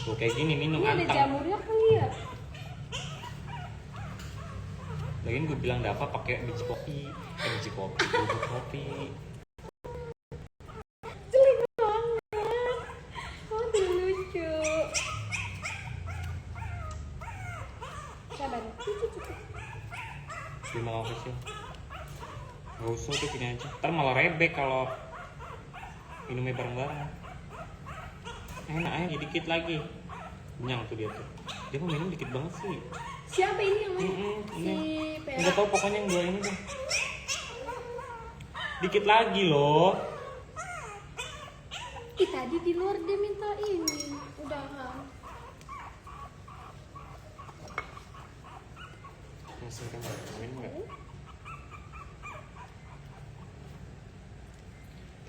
Tuh kayak gini minum Ini ada antang. jamurnya kali ya? Lagian gue bilang Dava pakai biji kopi, bubuk kopi. Jelek banget. Oh, lucu. Sabar. Terima kasih. Gak usah tuh gini aja. Ntar malah rebek kalau minumnya bareng-bareng. Enak aja dikit lagi. Kenyang tuh dia tuh. Dia mau minum dikit banget sih. Siapa ini yang main? Si Enggak Pera. tahu pokoknya yang dua ini tuh. Dikit lagi loh. Ih, tadi di luar dia minta ini. Udahan. Masih kan minum enggak?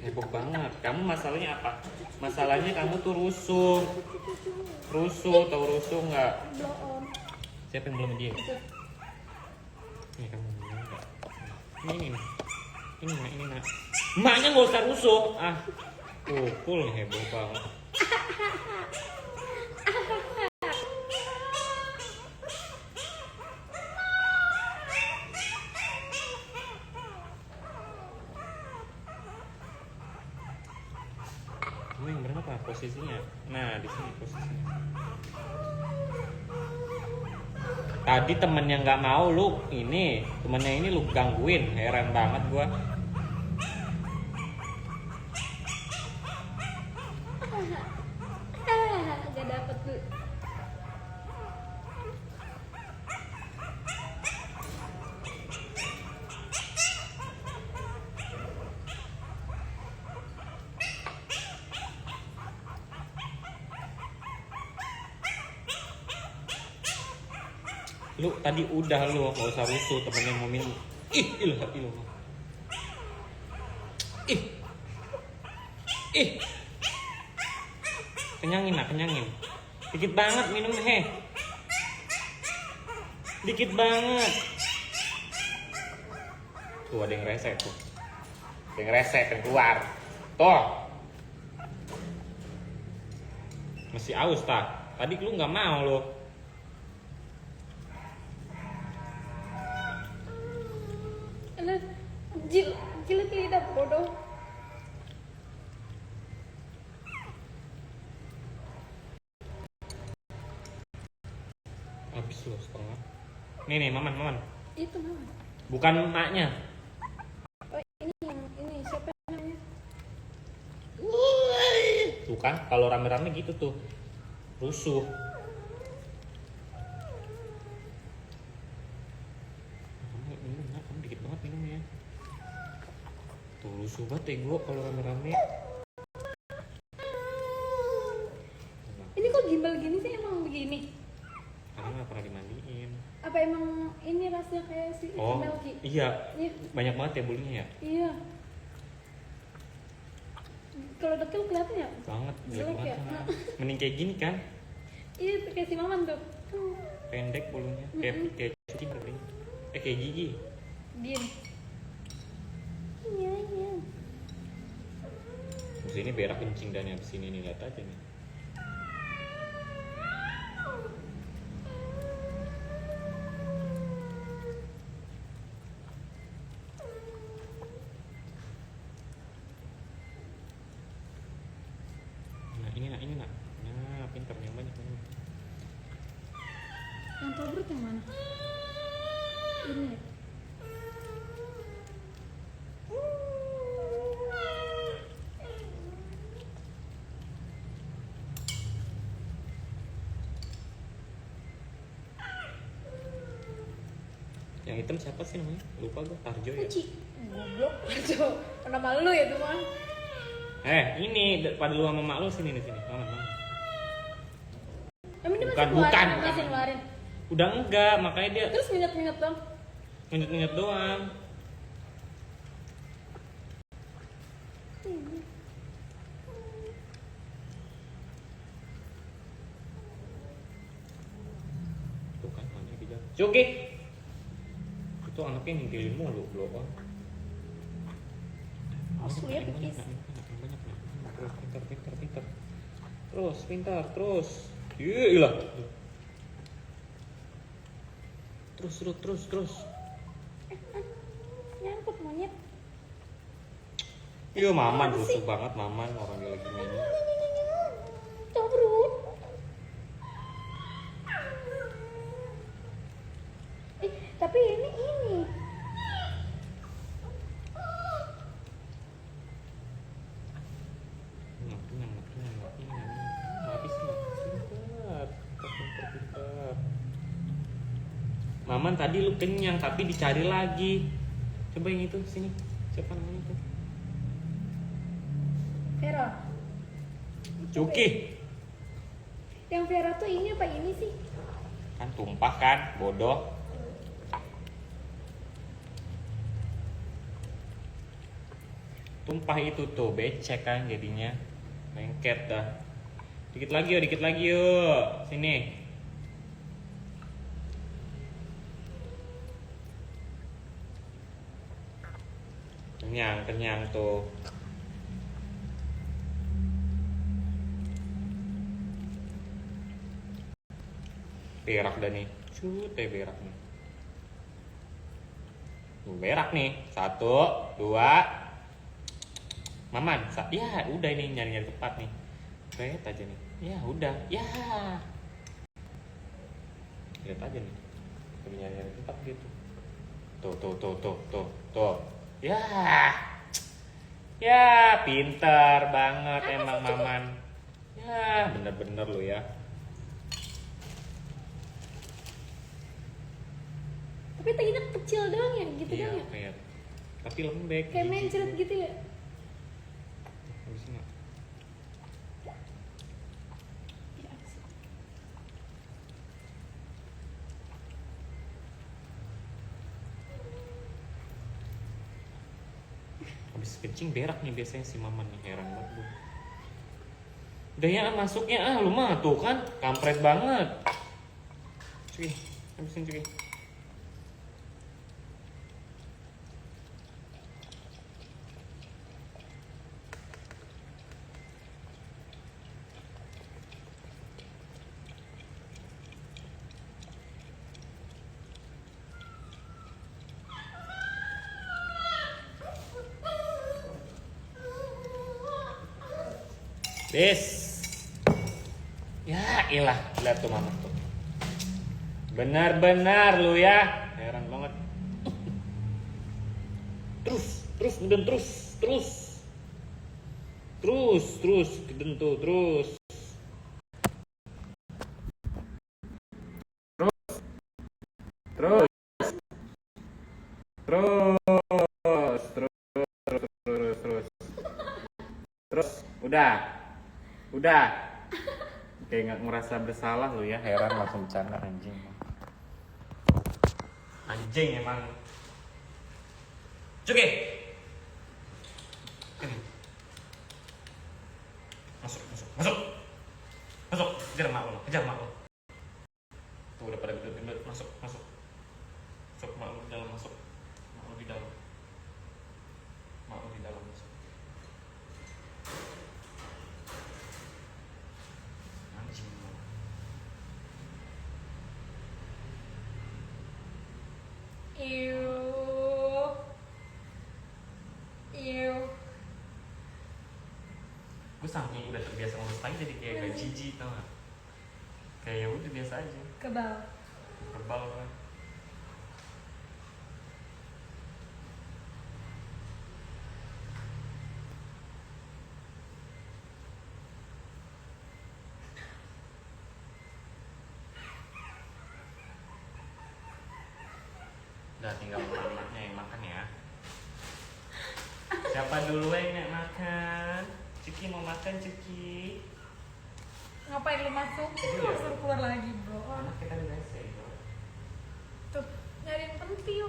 Heboh banget. Kamu masalahnya apa? Masalahnya kamu tuh rusuh. Rusuh, tahu rusuh nggak? Blow on. Siapa yang belum dia? Itu. Ini kamu belum nggak? Ini nak. Emaknya nggak usah rusuh. Ah, pukul heboh banget. Kamu yang benar apa posisinya? Nah, di sini posisinya. Tadi temennya nggak mau lu temennya ini lu gangguin, heran banget gua. Gak dapet tuh. Lu tadi udah lu nggak usah rusuh, temennya mau minum. Ih, ilah. Ih. Kenyangin nak, kenyangin. Dikit banget minum Dikit banget. Tuh ada yang rese tuh. Ada yang rese kan keluar. Tuh. Masih aus tak? Tadi lu nggak mau lo. Alah, jilat lidah bodoh. Habis lo setengah. Nih maman. Itu mama. Bukan emaknya. Oh, ini siapa namanya? Tuh kan, kalau rame-rame gitu tuh rusuh. Kamu minum, nak, kamu dikit banget minumnya. Tuh rusuh banget ego kalau rame-rame. Ini kok gimbal gini sih, emang begini? Karena nggak pernah dimandiin. Apa emang ini rasanya kayak si Oh Melki? iya, Iya. banyak banget ya bulunya ya. Iya. Kalau dekil kelihatan ya? Banget, jelek Jelek banget. ya? Mending kayak gini kan, Iya, kayak si Maman tuh. pendek bulunya, kayak cuci bulunya. Kayak gigi. Diem. Iya. Terus ini berak kencing dan habis ini nih, lihat aja nih. Ini nak. Nah, pintar yang banyak ini. Yang tobrut yang mana? Ini. Yang hitam siapa sih namanya? Lupa gue, Tarjo ya. Uci. Goblok. Coba. Nama lu ya tuh mah. Ini pada lu sama mak lu sini. Maman. Emang dia Bukan, masih keluarin? bukan. Masih ngeluarin. Udah enggak, makanya dia Terus minyak dong. nginget doang. Tuh kan, mana dia. Cuki. Itu anaknya ngintilin mulu, belum. Asli ya pipis. Banyak. Terus pintar. Terus. Iyalah. Terus. Nyangkut monyet. Iya, Maman rusuh banget Maman, orang dia lagi main. Cobrut. Tapi ini. Pintar. Maman tadi lu kenyang tapi dicari lagi. Coba yang itu sini. Siapa namanya itu? Vera. Cuki. Yang Vera tuh ini apa ini sih? Kan tumpah kan, bodoh. Tumpah itu tuh becek kan jadinya. Lengket dah. Dikit lagi yuk. Sini. Kenyang tuh. Berak dah nih. Berak nih. Berak nih. 1, 2. Maman, ya udah ini nyari tempat nih. Lihat aja nih. Ya udah. Ya. Lihat aja nih. Nyari tempat gitu. Tuh. Ya. Ya, pintar banget emang Maman. Ya, bener-bener lu ya. Tapi taginya kecil doang ya, gitu Iya, doang ya. kayak. Tapi lembek. Kayak mencret gitu ya. Habis nggak? Habis kencing berak nih biasanya si Maman nih, heran banget gue. Udah ya masuknya lu mah tuh kan kampret banget. Cuy, habisin cuy. Des. Ya ilah, lihat tuh Mama tuh. Benar-benar lu ya. Heran banget. Terus, kemudian terus. Kemudian tuh, terus. Terus. Udah. Kayak nggak ngerasa bersalah lu ya, heran langsung bercanda anjing. Anjing emang. Cuki. Masuk. Kejar mak lu. Tuh udah pada gendut. Masuk. Masuk mak lu di dalam, masuk. Mak lu di dalam. Masuk. Anjing. Gue saking udah terbiasa ngurus tai jadi kayak gak jijik tau gak? Kayak ya udah biasa aja. Kebal kan. Udah tinggal anaknya yang makan ya. Siapa dulu yang makan? Cuki mau makan Cuki. Ngapain lu masuk? Lu suruh keluar lagi bro. Anak kita udah selesai bro. Tuh nyariin pentil.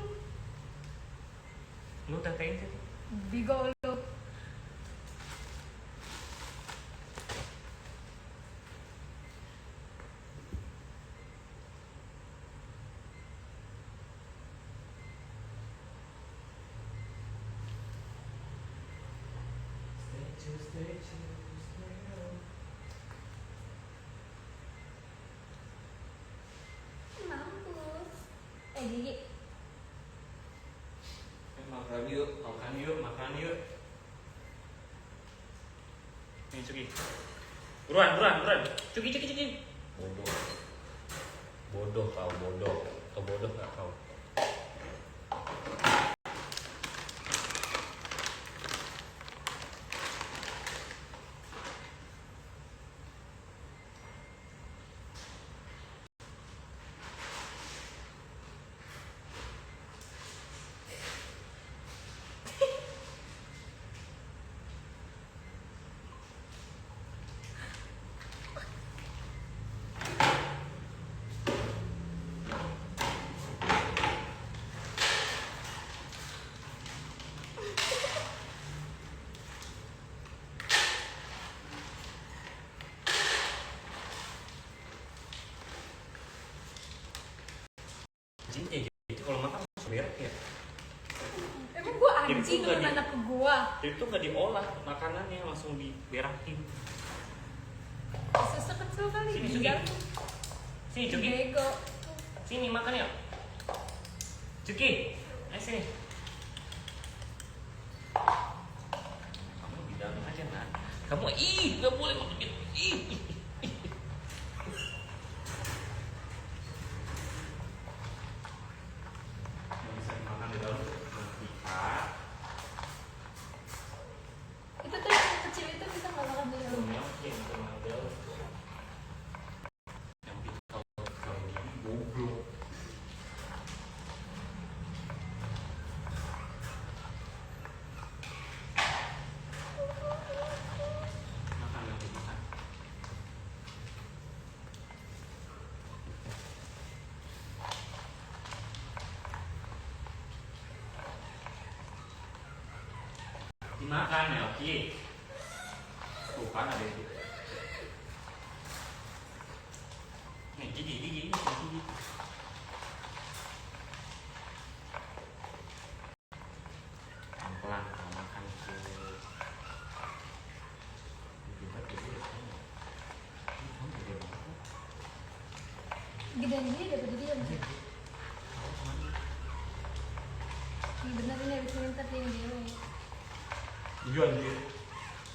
Lu tetein sih. Bigo lu. gigi. Makan yuk, makan yuk, makan yuk. Nih Cuki. Buruan. Cuki. Bodoh kau, bodoh. Kau bodoh gak kau? Anjing gitu kalau makan langsung berak ya. Emang gua Jadi anjing tuh nggak lu di- anak ke gua. Jadi tuh nggak diolah makanannya, langsung diberakin. Susah kecil kali. Sini, Cuki. ginjal. Sini Cuki, Bego. sini makan ya. Cuki, ayo sini. Kamu di dalam aja nak. Kamu nggak boleh makan gitu. Nggak bisa dimakan di dalam nanti Pak. Itu tuh yang kecil itu bisa nggak makan dulu. Yang kemana yang kalau gini goblok. Makan. Dimakan ya, Oki. Tuh kan ada itu. Nih, gigi. Pelan-pelan kalau makan tuh. Gedean dia dapat dia sih. Ini bener ini habis minta dia dewe. Iya anjir.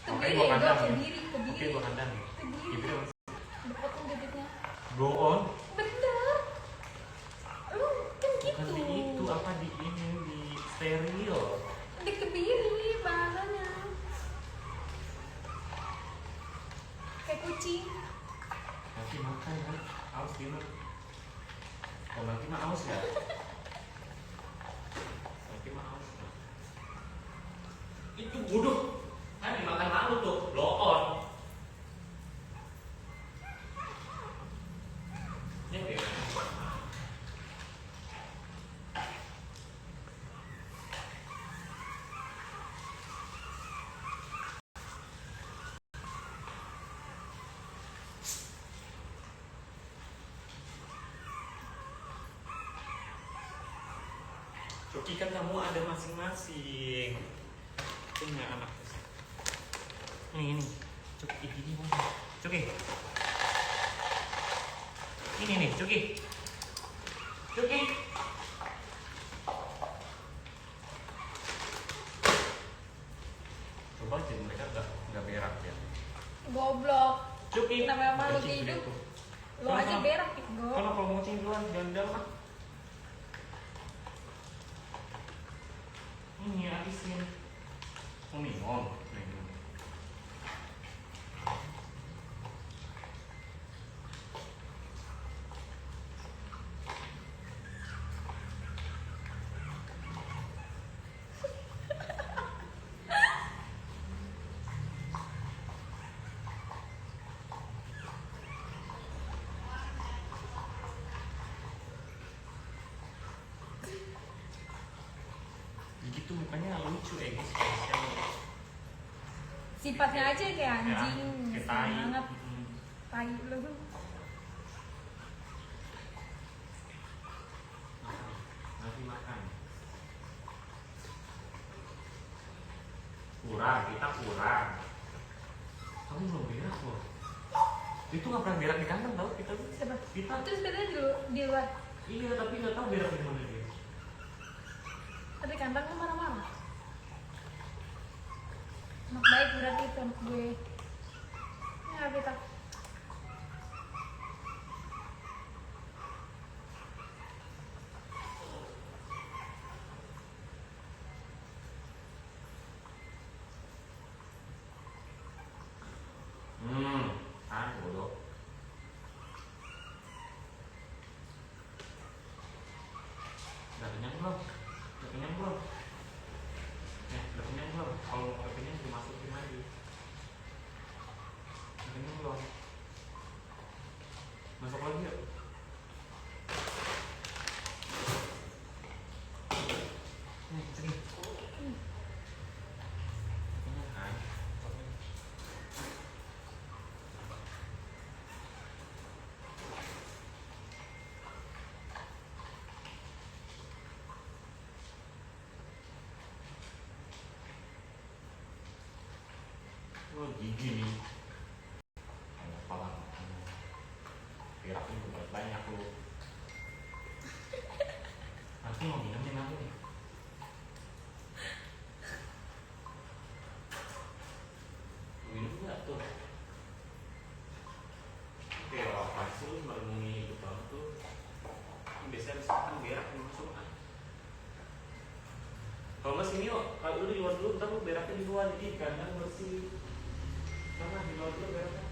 Kebiri gua ya, kandang ya. kebiri. Oke, gua kandang ya. Kebiri. Gitu ya. Dipotong bibitnya. Go on. Bener. Lu kan Bukan gitu. di itu apa di ini di steril. Dikebiri bahannya. Kayak kucing. Nanti makan kan. Aus gimana? Oh, nanti mah aus ya. Nanti mah aus. Itu bodoh. Kan dimakan malu tuh, blow on. Ini dia. Cuki kan kamu ada masing-masing. Punya anak. Ini. Cuki gini mana? Cuki. Ini nih, Cuki. Cuki. Coba aja mereka nggak berak ya. Goblok. Cuki. Namanya makhluk Kucing hidup. gitu. Lu aja berak gitu. Kalau mau kucing duluan, jangan ah. Ini habisin. Mau minum. Gitu mukanya lucu guys, spesial. Sifatnya aja kayak anjing. Kayak tai. Banget. Tai lu. Nanti makan. Kurang, kita kurang. Kamu belum berak loh. Itu nggak pernah berak di kandang tau kita. Siapa? Kita Terus katanya di luar. Iya, tapi nggak tahu berak di mana dia. Tapi kandangnya marah-marah. Anak baik berarti itu anak gue. Ya kita. Bodoh. Udah kenyang belum? Udah kenyang belum? Udah kenyang belum? Kalau udah kenyang dimasukin lagi. Udah kenyang belum? Masuk lagi yuk. Sini. Kenyang kan? Oh, gigi nih. Apa lah? Beraknya juga banyak lu. Nanti mau minum aku nih. Minum nggak tuh? Oke, apa sih lu merenungi hidup kamu tuh? Biasanya misalkan berak masuk kan? Kalau nggak sini yuk, kalau lu di luar dulu, ntar lu beraknya di luar, jadi kandang bersih. Mana di luar dulu beraknya?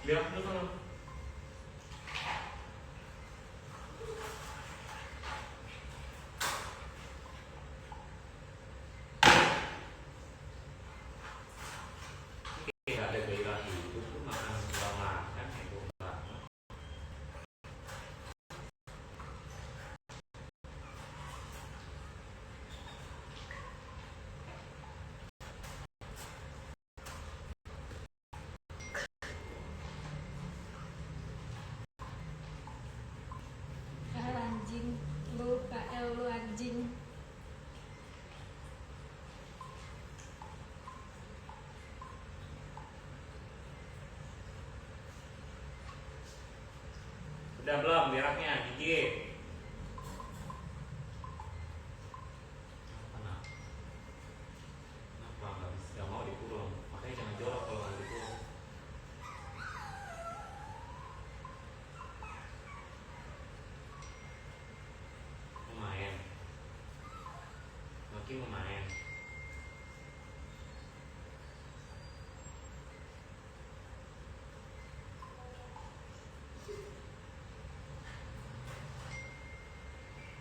Berak dulu kan? Ada gairah hidup tuh makan segala makan itu banget. Anjing, lu KL lu anjing. Udah belum beraknya, gigi? Kenapa nggak bisa? Nggak mau dikurung, makanya jangan jorok kalau nggak dikurung. Mau main? Maki mau main?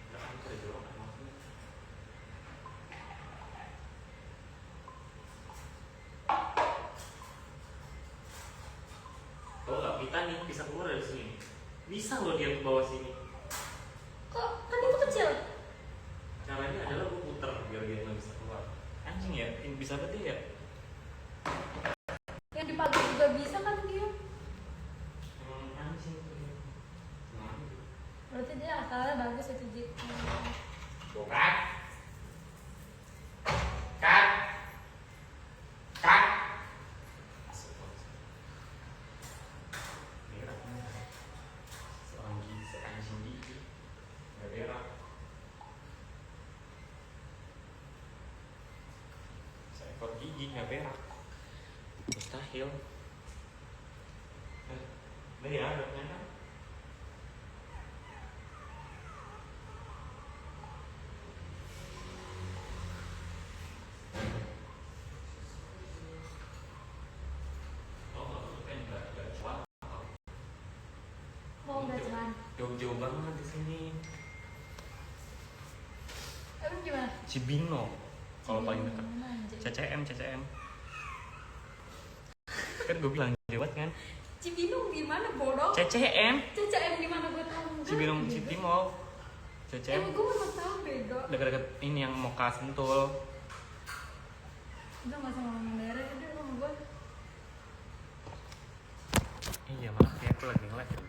Nggak kan ada jorok kan maksudnya? Tahu nggak kita nih bisa keluar dari sini? Bisa loh dia ke bawah sini. Kok kan itu kecil? Caranya adalah gue puter biar dia nggak bisa keluar. Anjing ya, ini bisa berarti ya? Yang di pagar juga bisa kan dia? Anjing tuh dia. Berarti dia akalnya bagus itu Jit. Bukan? Kan? Kan? Beraknya seorang gigi, seanjing gigi nggak berak. Seekor gigi nggak berak, mustahil. Udah ya, udah kenyang. Mau nggak cuman? Jauh-jauh banget di sini. Emang gimana? Cibino kalau paling dekat. Mana, anjing? CCM. Kan gue bilang jauh banget kan. Cibinong gimana bodoh? CCM. CCM di mana gue tahu enggak? Cibinong City Mall. Emang CCM gue mana tahu bego. dekat-dekat ini yang Moka Sentul. Udah nggak usah ngomongin daerah udah sama gue. Iya maaf ya, aku lagi nge-live ya.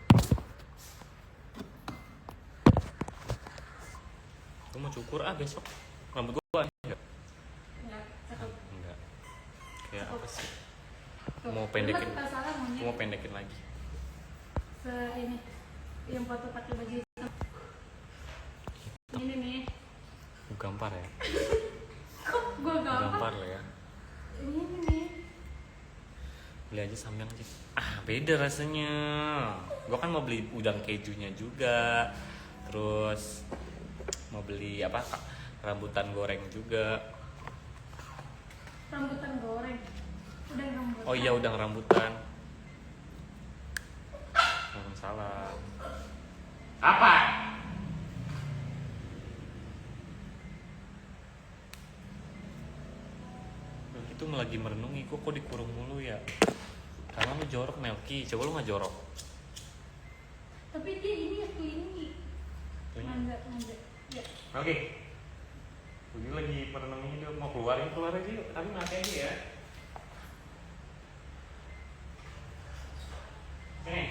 Gue mau cukur besok. Rambut gue enggak? Enggak, cakep. Enggak. Kayak apa sih? Tuh, Mau lu pendekin. masih salah Aku monyet. mau pendekin lagi. Ini yang foto pakai baju hitam. Ini nih. Gue gampar ya. Kok gue gampang? Gampar lah ya. Ini nih. Beli aja Samyang aja. Beda rasanya. Gue kan mau beli udang kejunya juga. Terus mau beli apa? Rambutan goreng juga. Rambutan goreng. Udah rambutan. Oh iya, udang rambutan. Waalaikumsalam. Apa? Itu lagi merenungi, kok dikurung mulu ya? Karena lu jorok Melki, coba lu nggak jorok. Tapi dia ini aku ini. Itunya. Manja. Ya. Oke. Ini lagi merenungi dia mau keluar aja yuk, tapi nanti aja ya. Nih.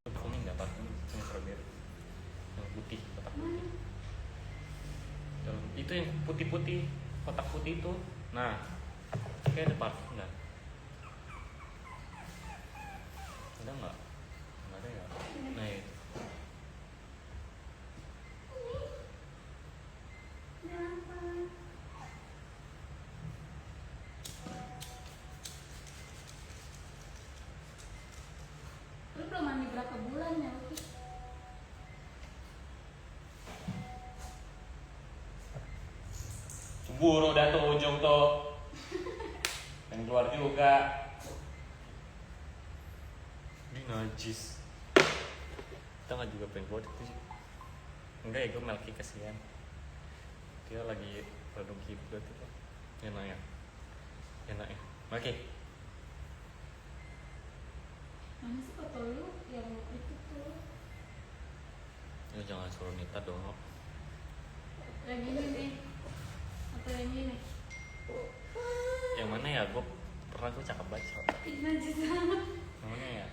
Ini nggak parfum, ini strawberry. Yang putih, kotak putih. Itu yang putih-putih, kotak putih itu. Nah, kayak ada parfum nggak? Ada nggak? Nggak ada ya. Nah, itu. Lu belum mandi berapa bulan ya, Oki? Buru udah tuh ujung tuh. Pengen keluar juga. Ini najis. Kita nggak juga pengen keluar itu sih. Enggak ya, gue Melki kasihan. Dia lagi produksi buat itu. Enak ya. Oke. Mana sih foto lu yang itu tuh? Ya jangan suruh Nita dong. Yang ini nih. Atau yang ini? Yang mana ya? Gue pernah cakep banget. Ih, najis banget. Yang mana ya?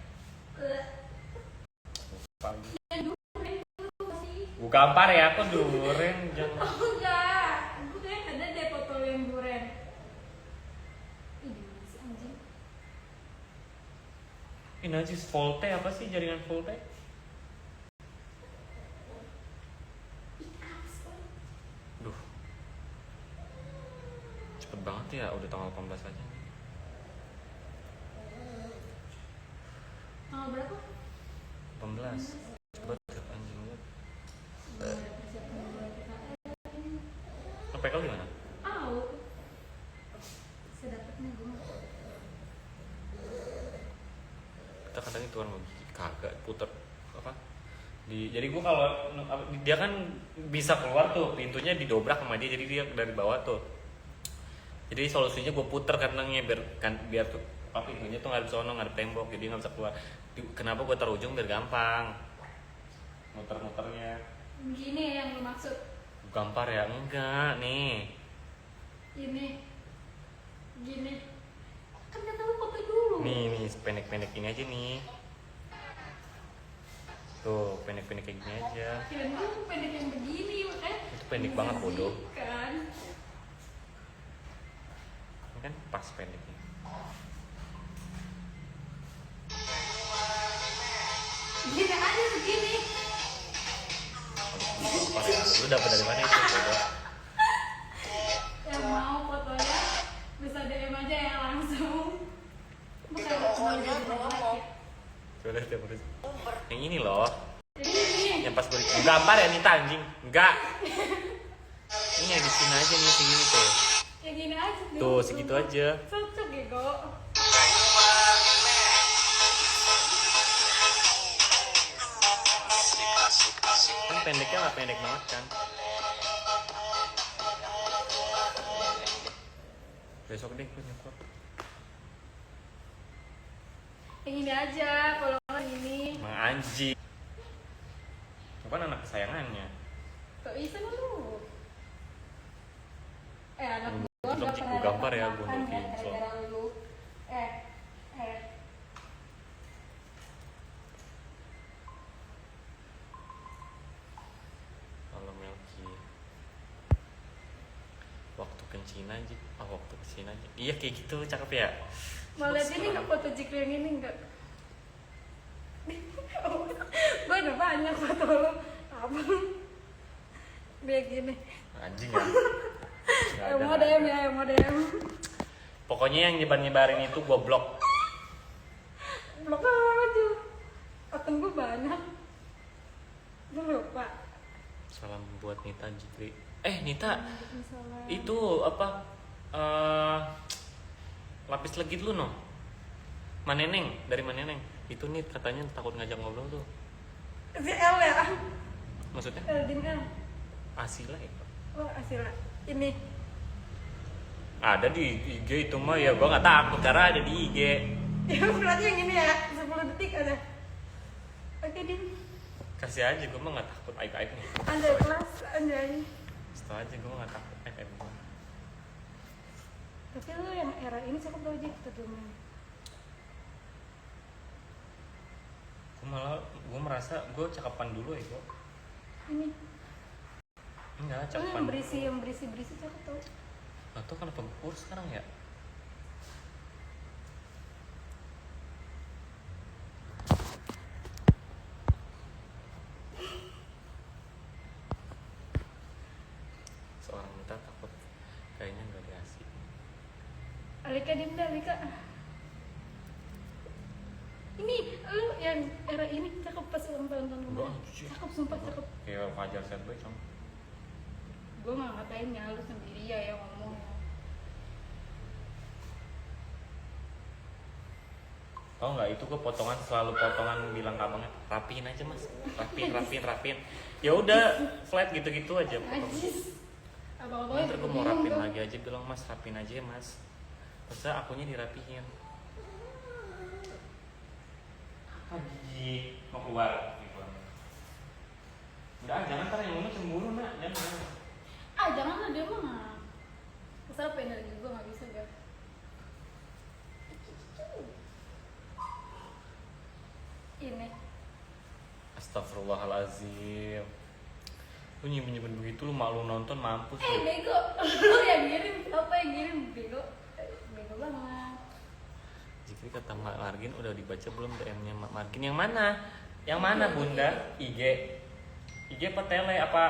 Pagi. Yang duren lu sih. Gue gampar ya, aku duren jangan. Oh enggak. Gue kayak ada deh foto lu yang duren. Ih, gimana sih anjing? Ini najis Volte apa sih jaringan Volte? Ih, apes banget. Duh. Cepet banget ya, udah tanggal 18 aja. Tanggal berapa? 18. Coba cek anjing lihat. PK gimana? Sedapatnya gue. Kita kadang itu kan kagak puter apa? Jadi gue kalau dia kan bisa keluar tuh pintunya didobrak sama dia, jadi dia dari bawah tuh. Jadi solusinya gue puter kandangnya biar tuh apa pintunya tuh ngadep sono, ngadep tembok, jadi nggak bisa keluar. Kenapa gue taruh ujung biar gampang muter-muternya. Gini yang lu maksud. Gampar ya? Enggak nih. Ini. Gini. Kan kata lu foto dulu. Nih pendek-pendek ini aja nih. Tuh pendek-pendek kayak gini aja. Kirain lu pendek yang begini makanya. Itu pendek banget bodoh. Kan. Ini kan pas pendeknya. Gini aja segini. Gampar ya. Lu dapet dari mana itu bodoh? Yang mau fotonya bisa DM aja ya langsung. Bukan mau jadi like. Coba lihat ya terus. Yang ini loh. Ini. Yang pas gue gampar ya Nita anjing. Enggak. Ini yang di sini aja nih segini tuh. Yang gini aja. Tuh segitu aja. Cocok ya kok. Kan pendeknya nggak pendek banget kan. Besok deh gue nyokot. Yang ini aja kalau nggak ini. Mang anjing. Itu kan anak kesayangannya. Kok bisa lu? Anak Lu gua belum nggak cik, pernah gua gambar ya, dapat gua makan nunjukin, kan gara-gara lu. Eh. Kalau Melki. Waktu ke Cina aja. Waktu ke Cina aja. Iya kayak gitu, cakep ya. Mau lihat ini nggak foto Jikri yang ini nggak? Gue udah banyak foto lo. Apa? Dia gini. Anjing ya. Yang mau DM ya, yang mau DM. Pokoknya yang nyebar-nyebarin itu gue blok. Blok aja. Akun gue banyak. Gue lupa. Salam buat Nita Jikri. Nita, Misalnya. itu apa? Lapis legit lu no? Maneneng, dari Maneneng. Itu nih katanya takut ngajak ngobrol tuh. Si L ya? Maksudnya? Eldin L. Asila ya? Oh Asila. Ini. Ada di IG itu mah ya gua nggak takut karena ada di IG. Ya berarti yang ini ya, 10 detik ada. Oke Din. Kasih aja, gua mah nggak takut aib-aib nih. Anjay kelas, anjay. Setelah aja gua mah nggak takut aib-aib gua. Tapi lu yang era ini cakep tau aja kita dulu. Gua merasa gua cakapan dulu ya gua. Ini. Enggak, Oh, cakapan. yang berisi cakep tau. Atau kenapa gua kurus sekarang ya? Seorang Nita takut kayaknya nggak dikasih. Alika Dinda, Alika. Ini lu yang era ini cakep pas ulang tahun kemarin. Enggak, anjir. Cakep sumpah cakep. Kayak Fajar Sad Boy cong. Gue nggak ngatain ya, lu sendiri ya yang ngomong ya. Tau nggak itu gue potongan selalu potongan bilang ke abangnya rapiin aja mas, rapiin. Ya udah flat gitu aja. Najis. Abang-abangnya Ntar gue mau bingung rapin tuh. lagi aja bilang mas rapiin aja ya mas. Terus akunya dirapihin. Haji mau keluar. Enggak, jangan ntar yang ngomong cemburu nak, jangan. Jangan lah dia mah. Kesel pengen lagi gue nggak bisa gak. Ini. Astagfirullahalazim. Lu nyimpen begitu lu malu nonton mampus lu. Bego. Lu yang ngirim, apa yang ngirim bego? Bego banget. Jikri kata Mak Margin udah dibaca belum DM-nya Mak Margin? Yang mana? Yang mana bunda? IG? IG apa tele? Apa?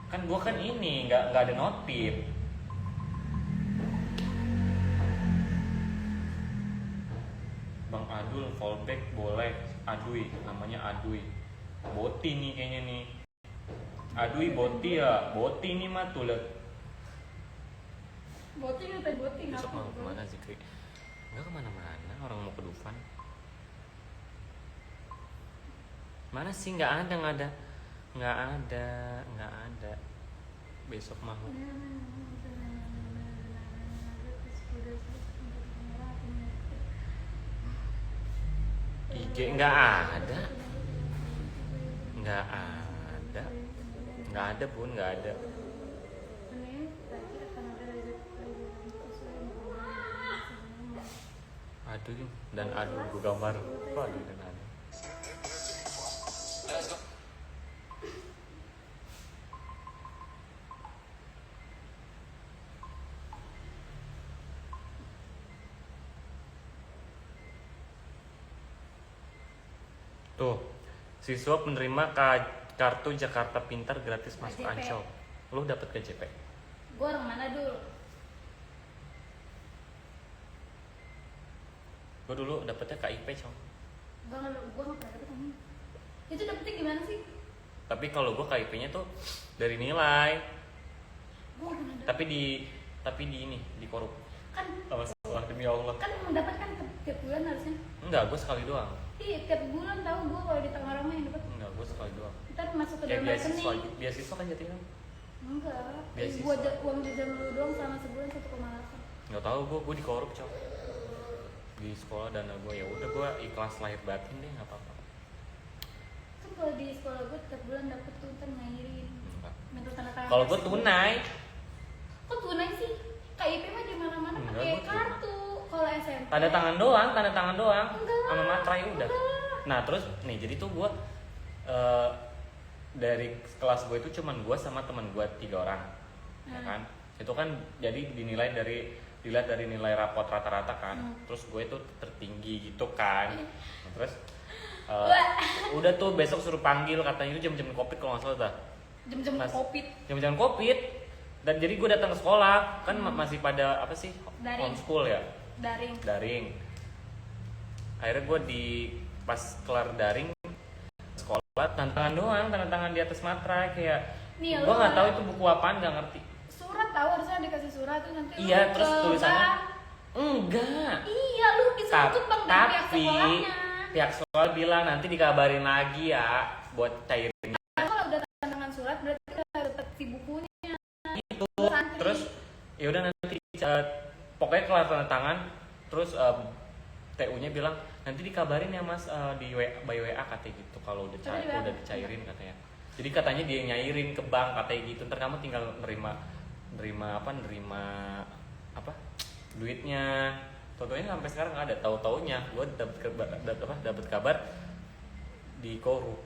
Kan gua kan ini nggak ada notif. Bang Adul fallback boleh. Adui, namanya Adui. Boti nih kayaknya nih. Adui Boti ya. Boti nih mah tuh liat. Boting atau boting Besok apa? mau kemana Zikri? Enggak kemana-mana, orang mau ke Dufan. Mana sih? Nggak ada. Besok mau. IG nggak ada. Nggak ada bun, nggak ada. Aduh dan aduh gue gambar. Aduh dan aduh. Tuh, siswa penerima kartu Jakarta Pintar gratis masuk KJP. Ancol. Lu dapet KJP? Gue orang mana dulu? Gue dulu dapetnya KIP, Cong. Gue nggak pernah dapet ini. Itu dapetnya gimana sih? Tapi kalau gue KIP-nya tuh dari nilai. Gue nggak pernah dapet. Tapi di ini, di korup. Kan Sama salah demi Allah. kan mendapatkan tiap bulan harusnya. Enggak, gue sekali doang. Iya tiap bulan tahu gue kalau di tengah ramai yang dapat. Enggak, gue sekali doang. Ntar masuk ke Kayak dalam beasiswa, rekening. beasiswa kan jadinya. Enggak. Beasiswa. Gue uang jajan lu doang sama sebulan 1,8. Nggak tahu gue di korup, Cong. Di sekolah dana gue ya udah gue ikhlas lahir batin deh, nggak apa-apa. Kan kalau di sekolah gue tiap bulan dapet tuh ntar ngairin. Enggak. Minta tanda tangan. Kalau gue tunai, Kok tunai sih? KIP mah di mana-mana Enggak, pakai gua tunai. kartu. Kalau SMP. tanda tangan doang, Enggak. sama materai udah. Enggak. Nah terus nih jadi tuh gue dari kelas gue itu cuman gue sama teman gue 3 orang, ya kan? Itu kan jadi dilihat dari nilai rapot rata-rata kan. Terus gue itu tertinggi gitu kan. Nah, terus udah tuh besok suruh panggil, katanya itu jam-jam covid kalau nggak salah dah. Jam-jam covid. Jam-jam covid. Dan jadi gue datang ke sekolah kan masih pada apa sih? Daring. Homeschool ya. Daring. Akhirnya gue pas kelar daring sekolah tanda tangan di atas materai kayak nih, gue nggak tahu itu buku apaan, nggak ngerti. Surat tahu, harusnya dikasih surat tuh nanti. Iya, lu terus ke tulisannya bank. Enggak. Iya, lu bisa ikut bank dari pihak sekolahnya. Pihak sekolah bilang nanti dikabarin lagi ya buat cairin Kalau udah tanda tangan surat berarti udah dapet si bukunya. itu. Terus ya udah nanti pokoknya kelar tanda tangan, terus TU-nya bilang nanti dikabarin ya Mas di by WA katanya gitu kalau udah dicairin katanya. Jadi katanya dia yang nyairin ke bank katanya gitu. Ntar kamu tinggal nerima apa duitnya. Totonya sampai sekarang nggak ada. Tahu-taunya gue dapet kabar di korup.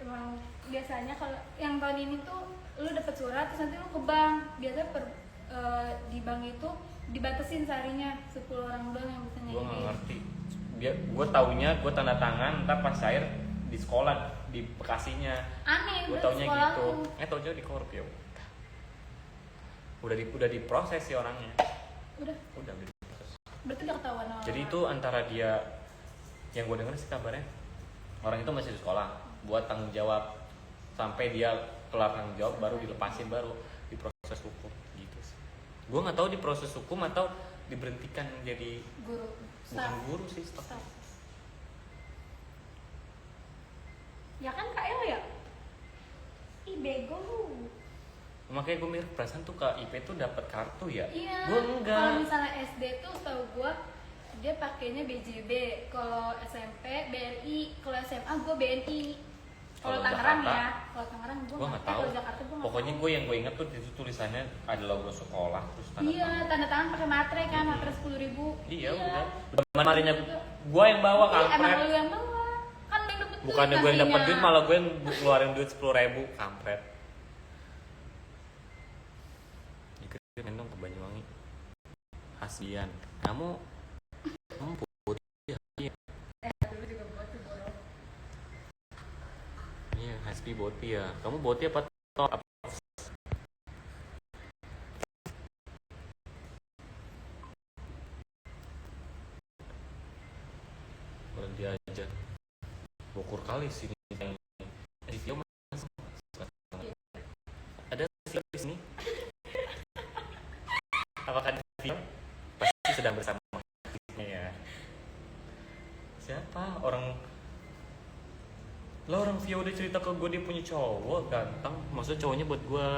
Emang biasanya kalau yang tahun ini tuh lu dapet surat terus nanti lu ke bank. Biasanya di bank itu dibatasin seharinya 10 orang doang yang bisa Gue nggak ngerti. Gue taunya gue tanda tangan, ntar pas cair di sekolah di Bekasinya. Aneh. Gue taunya gitu. Taunya di korup ya. Udah diproses sih orangnya. Udah diproses. Berarti udah ketahuan orang. Jadi itu antara dia, yang gue denger sih kabarnya orang itu masih di sekolah buat tanggung jawab sampai dia kelar tanggung jawab baru dilepasin, baru diproses hukum gitu sih. Gue nggak tahu diproses hukum atau diberhentikan jadi guru. Bukan guru sih, staff. Ya kan Kak El ya? Ih bego lu. Makanya gue mikir perasaan tuh Kak IP tuh dapat kartu ya. Iya. Gue enggak. Kalau misalnya SD tuh tahu gue dia pakainya BJB, kalau SMP BRI, kalau SMA gue BNI. Kalau Tangerang Jakarta, ya, kalau Tangerang gue nggak tahu. Kalau Jakarta gue Pokoknya yang gue inget tuh itu tulisannya ada logo sekolah terus tanda iya, tangan. tanda tangan pakai materai kan, materai 10.000. Iya udah. Kemarinnya gue yang bawa Iya, emang kampret. lu yang bawa. Kan lu yang dapet duit. Bukannya gue yang dapat duit, malah gue yang ngeluarin duit 10.000, kampret. Dikirimin dong ke Banyuwangi. Hasian. Kamu putih ya? Iya. Dulu juga buat tuh bodoh. Iya, Hasbi boti ya. Kamu boti apa top? Berhenti aja. Bokur kali sini. Di video mas. Ada video di sini. Apakah di video? Pasti sedang bersama ya. Siapa orang? Lah orang Vio udah cerita ke gue dia punya cowok ganteng, maksudnya cowoknya buat gue.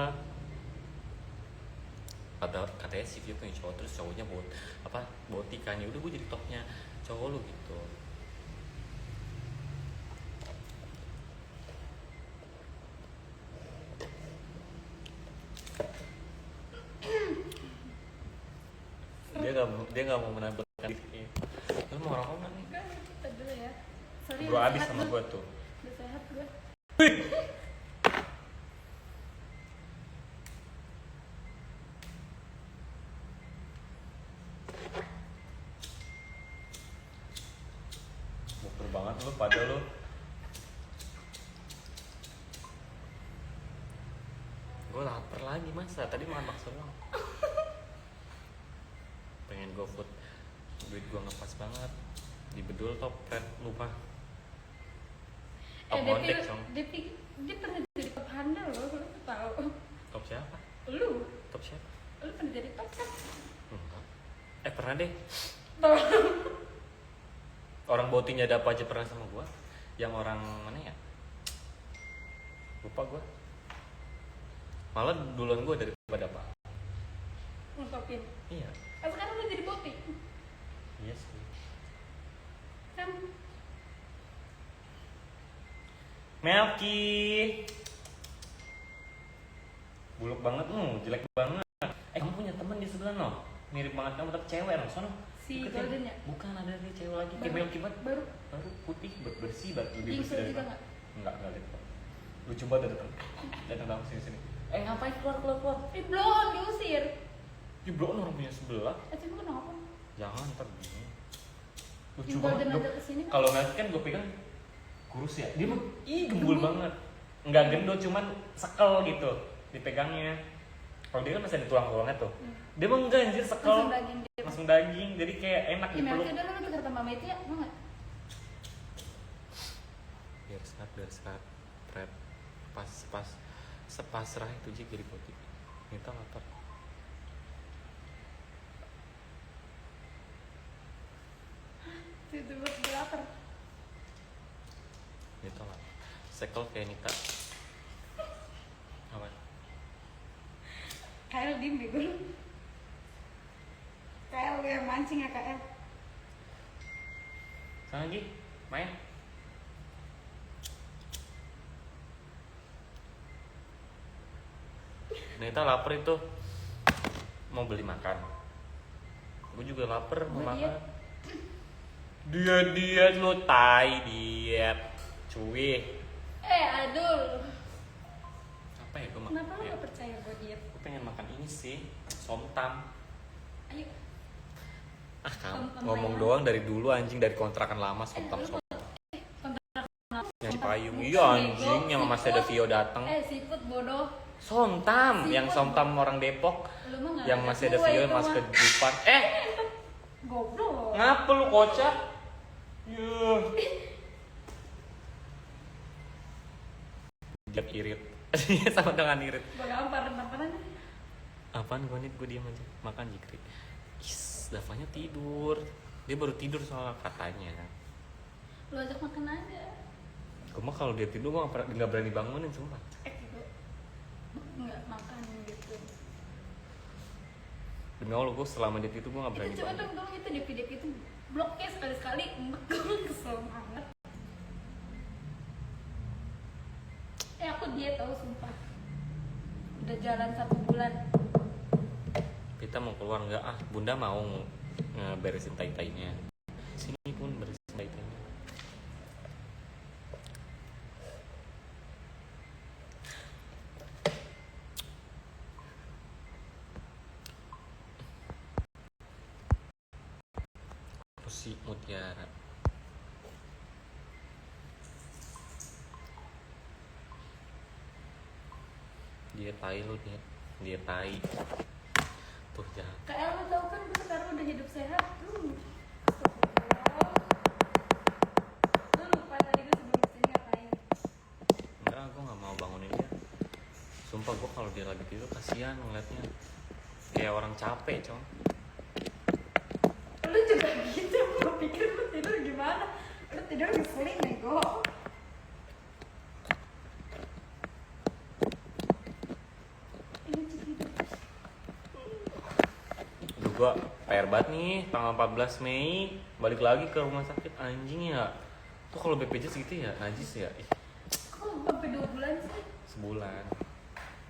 Katanya si Vio punya cowok terus cowoknya boti kan, ya udah gue jadi topnya cowok lu gitu. Dia nggak mau menampilkan diri. Lu mau ngerokok nggak nih? Enggak, kita dulu ya. Sorry. Bro abis sama gue tuh. Udah sehat gue. Boker banget lu pada lu. Gue lapar lagi masa, tadi makan bakso doang. Pengen GoFood, duit gue ngepas banget. Di Bedul top red lupa. Top Mondek cong. Dia pernah jadi top handal loh, lu tahu? Top siapa? Lu Top siapa? pernah jadi top kan? Enggak. Pernah deh. Top. Orang botinya ada apa aja pernah sama gue. Yang orang mana ya? Lupa gue. Malah duluan gue daripada apa? Ngutopin. Iya. Sekarang udah jadi boti. Iya sih. Kan Melki. Buluk banget, jelek banget. Kamu punya teman di sebelah no? Mirip banget kamu tapi cewek no, sono. si Deketin. Golden ya? Bukan, ada cewek lagi kayak Melki banget. Baru Putih, bersih banget, lebih Jingso bersih dari juga kamu. nggak? Enggak lihat. lucu banget datang sini. Ngapain keluar? Belum diusir. Ya bro, orang punya sebelah. Cuma kenapa? Jangan ntar gini. Lucu Tinggal banget. dan ada kesini. Kalau nanti kan gue pegang kurus ya. Dia mah gembul banget. Enggak gendut, cuman sekel gitu dipegangnya. Kalau dia kan masih ada tulang-tulangnya tuh. Dia mah enggak anjir, sekel. Langsung daging. Jadi kayak enak Iya, dipeluk. Melki udah lu tuker sama Meti ya, mau nggak? Biar sehat. Red. Pas sepasrah itu jadi putih. Minta lapar. Tiba-tiba gue lapar. Minta lapar. Sekel kayak Nita. Apa? KL diem bego lu. KL yang mancing ya KL. Sana lagi, main. Nita lapar itu mau beli makan. Gue juga lapar mau Gua makan. Diet lu tai diet. Cuy. Aduh. Apa ya gue makan? Kenapa lu gak percaya gue diet? Gue pengen makan ini sih, somtam. Ayo. Kamu ngomong doang dari dulu anjing, dari kontrakan lama somtam. Yang Cipayung. Iya anjing, yang masih ada Vio datang. Seafood bodoh. Somtam, yang somtam orang Depok. Lu mah nggak Yang masih ada gue Vio itu mas mah. kejupan. Goblok. Ngapa lu kocak? Yuh. Dia irit. Sama dengan irit. Gue gampar aja. Apaan gue diam aja. Makan jikri. Davanya tidur. Dia baru tidur soal katanya. Lu ajak makan aja. Gue mah kalau dia tidur gue nggak berani bangunin sumpah. Gitu. Nggak makan gitu. Demi Allah gue selama dia tidur gue nggak berani Itu coba bangunin. dong itu DP itu bloknya sekali-sekali. Gue kesel banget. Aku diet tau sumpah. Udah jalan 1 bulan. Kita mau keluar nggak? Bunda mau ngeberesin tai-tainya. Sini pun beresin tai-tainya. Rusi Mutiara. Dia tai lu dia tai. Tuh jangan. KL lu tau kan gue sekarang udah hidup sehat. Lu lupa tadi gue sebelum kesini ngapain? Enggak, gue nggak mau bangunin dia. Sumpah gue kalau dia lagi tidur kasihan ngeliatnya. Kayak orang capek, cong. Lu juga gitu, gue pikir lu tidur gimana? Lu tidur ngeselin nego. Aduh gue PR banget nih, tanggal 14 Mei balik lagi ke rumah sakit anjing ya. Tuh kalau BPJS gitu ya, najis ya. Kok sampai 2 bulan sih? Sebulan.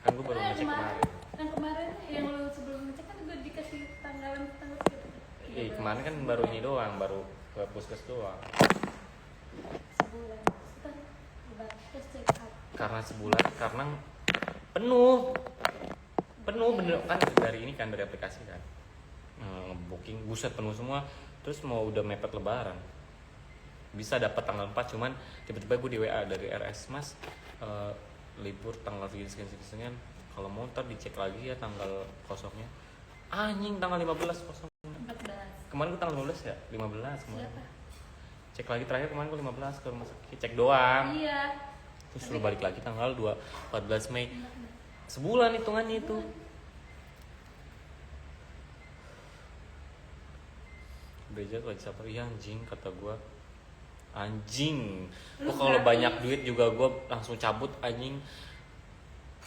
Kan gue baru ngecek kemarin. Yang kemarin yang lu sebelum ngecek kan gue dikasih tanggal segitu. Kemarin kan baru ini doang, baru ke puskes doang. Sebulan. Terus check up. Karena sebulan, karena penuh bener kan dari ini kan dari aplikasi kan. Booking buset penuh semua. Terus mau udah mepet lebaran. Bisa dapat tanggal 4 cuman tiba-tiba gue di WA dari RS Mas libur tanggal sekian kalau mau ntar dicek lagi ya tanggal kosongnya. Anjing tanggal 15 kosong. 14. Kemarin gue tanggal 12 ya? 15 kemarin. Siapa? Cek lagi terakhir kemarin gue 15 ke rumah sakit. Cek doang. Iya. Terus lu balik lagi tanggal 14 Mei. Sebulan hitungannya itu. Beja lagi sabar ya anjing kata gue. Anjing. Gue kalau banyak duit juga gue langsung cabut anjing.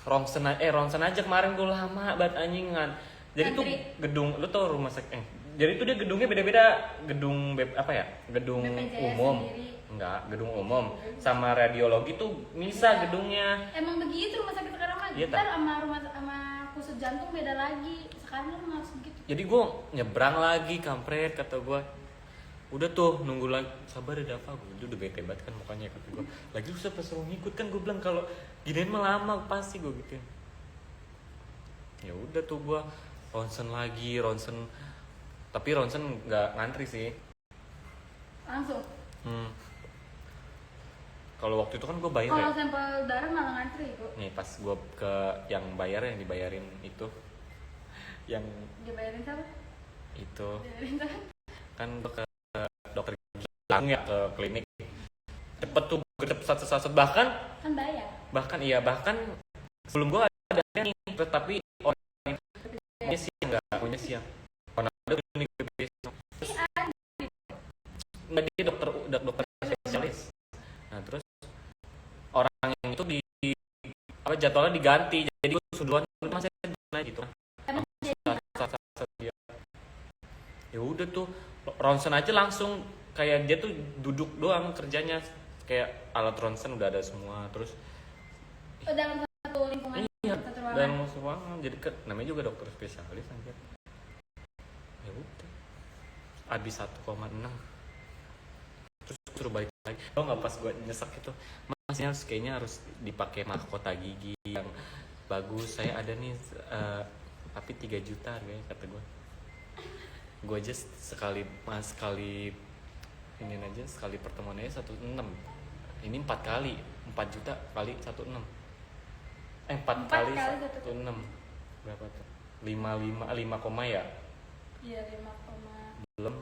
Ronsen aja kemarin gue lama banget anjingan. Jadi tuh gedung lu tau rumah sakit jadi tuh dia gedungnya beda-beda. Gedung apa ya? Gedung BPJS umum. sendiri. Enggak, gedung umum sama radiologi tuh bisa gedungnya. Emang begitu rumah sakit sekarang mah. Iya, Ntar sama khusus jantung beda lagi. Sekarang lu harus begitu. Jadi gue nyebrang lagi kampret kata gue. Udah tuh nunggu lagi, sabar ya Dava, gue udah bete banget kan mukanya kata gue. Lagi lu siapa suruh ngikut kan, gue bilang kalau giniin mah lama pasti gue gituin. Ya udah tuh gue ronsen lagi, tapi ronsen nggak ngantri sih. Langsung. Kalau waktu itu kan gue bayar Kalau ya. sampel darah malah ngantri kok. Nih pas gue ke yang dibayarin itu, yang Dibayarin siapa? itu Dibayarin siapa? kan ke dokter gigi langsung ya ke klinik. Cepet tuh, satu bahkan Kan bayar. bahkan sebelum gue ada nih, tetapi orang punya siang nggak punya siang. Kalau ada klinik besok, terus nggak dia dokter spesialis. Nah terus orang yang itu di apa jadwalnya diganti, jadi gue suduhan masih gitu. Ya udah tuh ronsen aja langsung, kayak dia tuh duduk doang kerjanya, kayak alat ronsen udah ada semua. Terus Dalam satu lingkungan, iya, satu ruangan. dan ruangan, jadi namanya juga dokter spesialis aja. Ya udah habis 1,6, terus suruh balik lagi. Lo nggak pas gue nyesek itu, masnya kayaknya harus dipakai mahkota gigi yang bagus. Saya ada nih tapi 3 juta harganya kata gue aja sekali ini aja, sekali pertemuan aja 1,6. Ini 4 kali 4 juta kali 1,6. 4 kali 1,6 berapa tuh? 5 koma ya? Iya 5, belum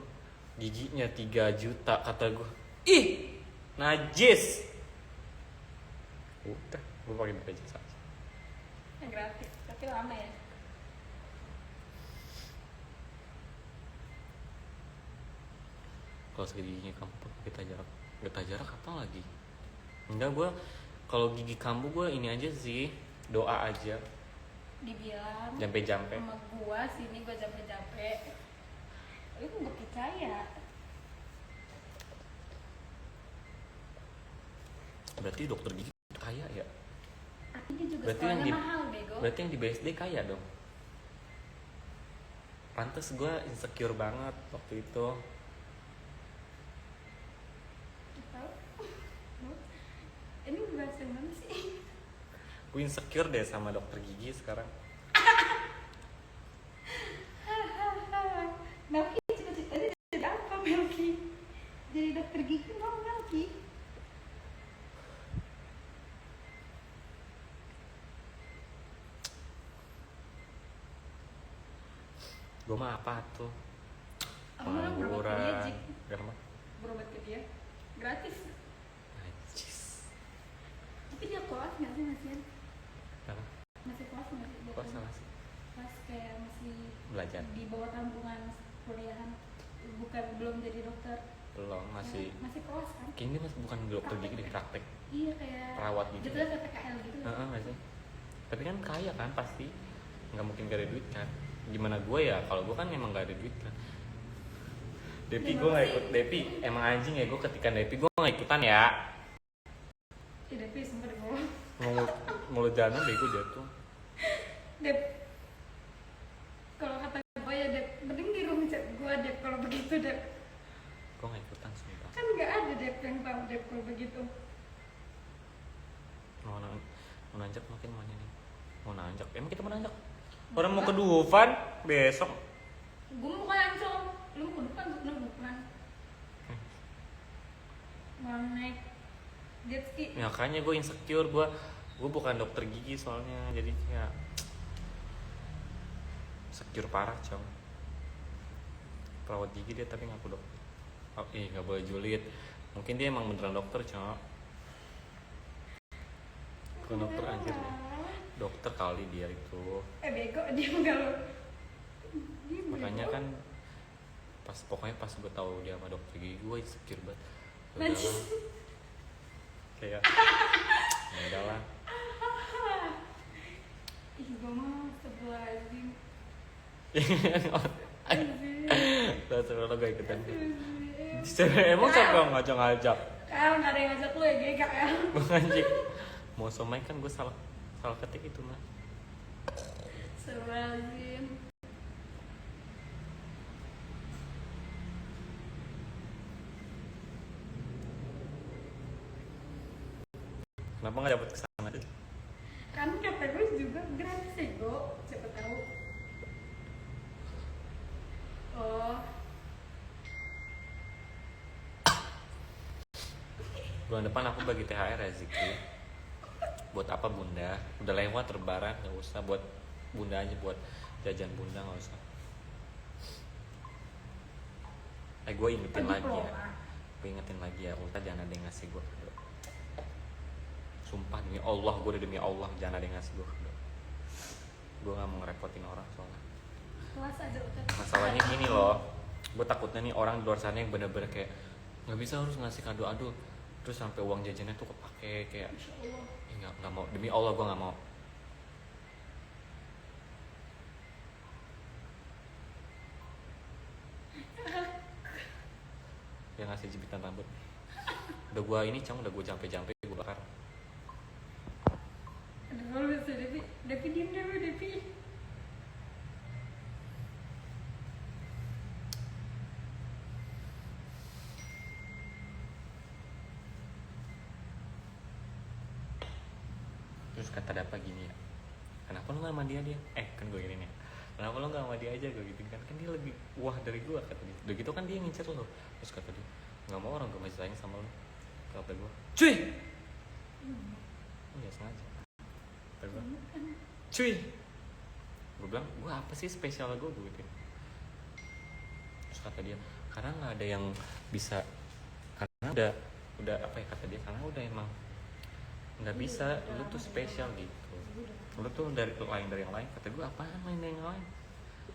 giginya 3 juta kata gue. Ih najis. Udah gue pakai BPJS aja. gratis, tapi lama ya. Kalau segini giginya kamu kita jarak apa lagi? Enggak, gue kalau gigi kambuh gue ini aja sih, doa aja. Dibilang Jampe-jampe. sama gua sini gua jampe-jampe. Itu nggak percaya. Berarti dokter gigi kaya ya? Artinya juga Berarti yang sekolahnya mahal bego. Berarti yang di BSD kaya dong. Pantes gue insecure banget waktu itu. Tahu? Ini bahasa mana sih? Gue insecure deh sama dokter gigi sekarang. Melki cita-citanya jadi apa Melki? Jadi dokter gigi mau Melki? Gue mah apa tuh? Orang berobat ke dia, Jik. Kenapa? Berobat ke dia gratis. Najis. Tapi dia kelas nggak sih Masian? Kenapa? Masih kelas nggak sih? Kok salah sih? Kelas kayak masih Belajar? di bawah tanggungan kuliahan, belum jadi dokter. Belum, masih. Masih kelas kan? Kayaknya dia masih bukan dokter gigi deh, praktek. Iya kayak Perawat gitu. jatuhnya kayak PKL gitu. Nggak sih? Tapi kan kaya kan pasti. Nggak mungkin gak ada duit kan. Gimana gue ya, kalau gue kan emang gak ada duit kan. Depi gue gak ikut. Depi emang anjing ya, gue ketika Depi gue gak ikutan ya. Ih, Depi sumpah di bawah. Mulut jalan bego dia tuh. Dep, kalau kata gue ya Dep, mending di room chat gue Dep kalau begitu Dep. Gue gak ikutan sumpah. Kan nggak ada Dep yang tahu Dep kalau begitu. Mau nanjak makin mana nih? Mau nanjak? Emang kita mau nanjak? Orang mau ke Dufan besok. Gue mau langsung, lu mau ke depan, lu bukan. Mau naik jet ski. Ya, makanya gue insecure, gue bukan dokter gigi soalnya, jadi kayak insecure parah cong. Perawat gigi dia tapi ngaku dokter. Oh nggak boleh julid. Mungkin dia emang beneran dokter cong. Bukan dokter anjir deh. Dokter kali dia itu. Bego dia enggak lo. Makanya kan pokoknya pas gue tahu dia sama dokter gigi, gue insecure banget. Najis. Kayak ya udahlah. Ih, gue mah sebelah azim. Terus lo gak ikutan. Emang siapa yang ngajak-ngajak? Kan nggak ada yang ngajak lu ya gega ya. Gue ngajak. Mau somai kan gue salah ketik itu mah. Sebelah azim. Kenapa nggak dapat kesana aja? Kan kata gue juga gratis ya Go, siapa tahu. Oh, Bulan depan aku bagi THR ya Zikri. Buat apa bunda? Udah lewat lebaran, nggak usah. Buat bunda aja, buat jajan bunda nggak usah. Gue ingetin Bagi lagi ya. promo. Gue ingetin lagi ya, Ulta jangan ada yang ngasih gue kado. Sumpah demi Allah, gue udah demi Allah jangan ada yang ngasih gue kado. Gue gak mau ngerepotin orang soalnya. kelas aja udah. Masalahnya gini loh, gue takutnya nih orang di luar sana yang bener-bener kayak nggak bisa harus ngasih kado, aduh, terus sampai uang jajannya tuh kepake kayak, Masya Allah. nggak mau, demi Allah gue nggak mau. Yang ngasih jepitan rambut, udah gue ini cang, udah gue jampe-jampe gue bakar. Aduh, kalau bisa Devi diem dulu Devi. Terus kata Dapa gini ya, kenapa lu gak sama dia? Kan gue gini nih, kenapa lu gak sama dia aja, gue gitu kan dia lebih wah dari gue, kata dia. Udah gitu kan dia ngincer lo. Terus kata dia, gak mau, orang gue masih sayang sama lo. Kata gue, cuy, iya sengaja. Kata gue, cuy, gue bilang, gue apa sih spesial gue gitu. Terus kata dia, karena gak ada yang bisa, karena udah apa ya kata dia, karena udah emang nggak bisa, lu tuh spesial gitu, lu tuh dari yang lain. Kata gue, apaan lain dari yang lain,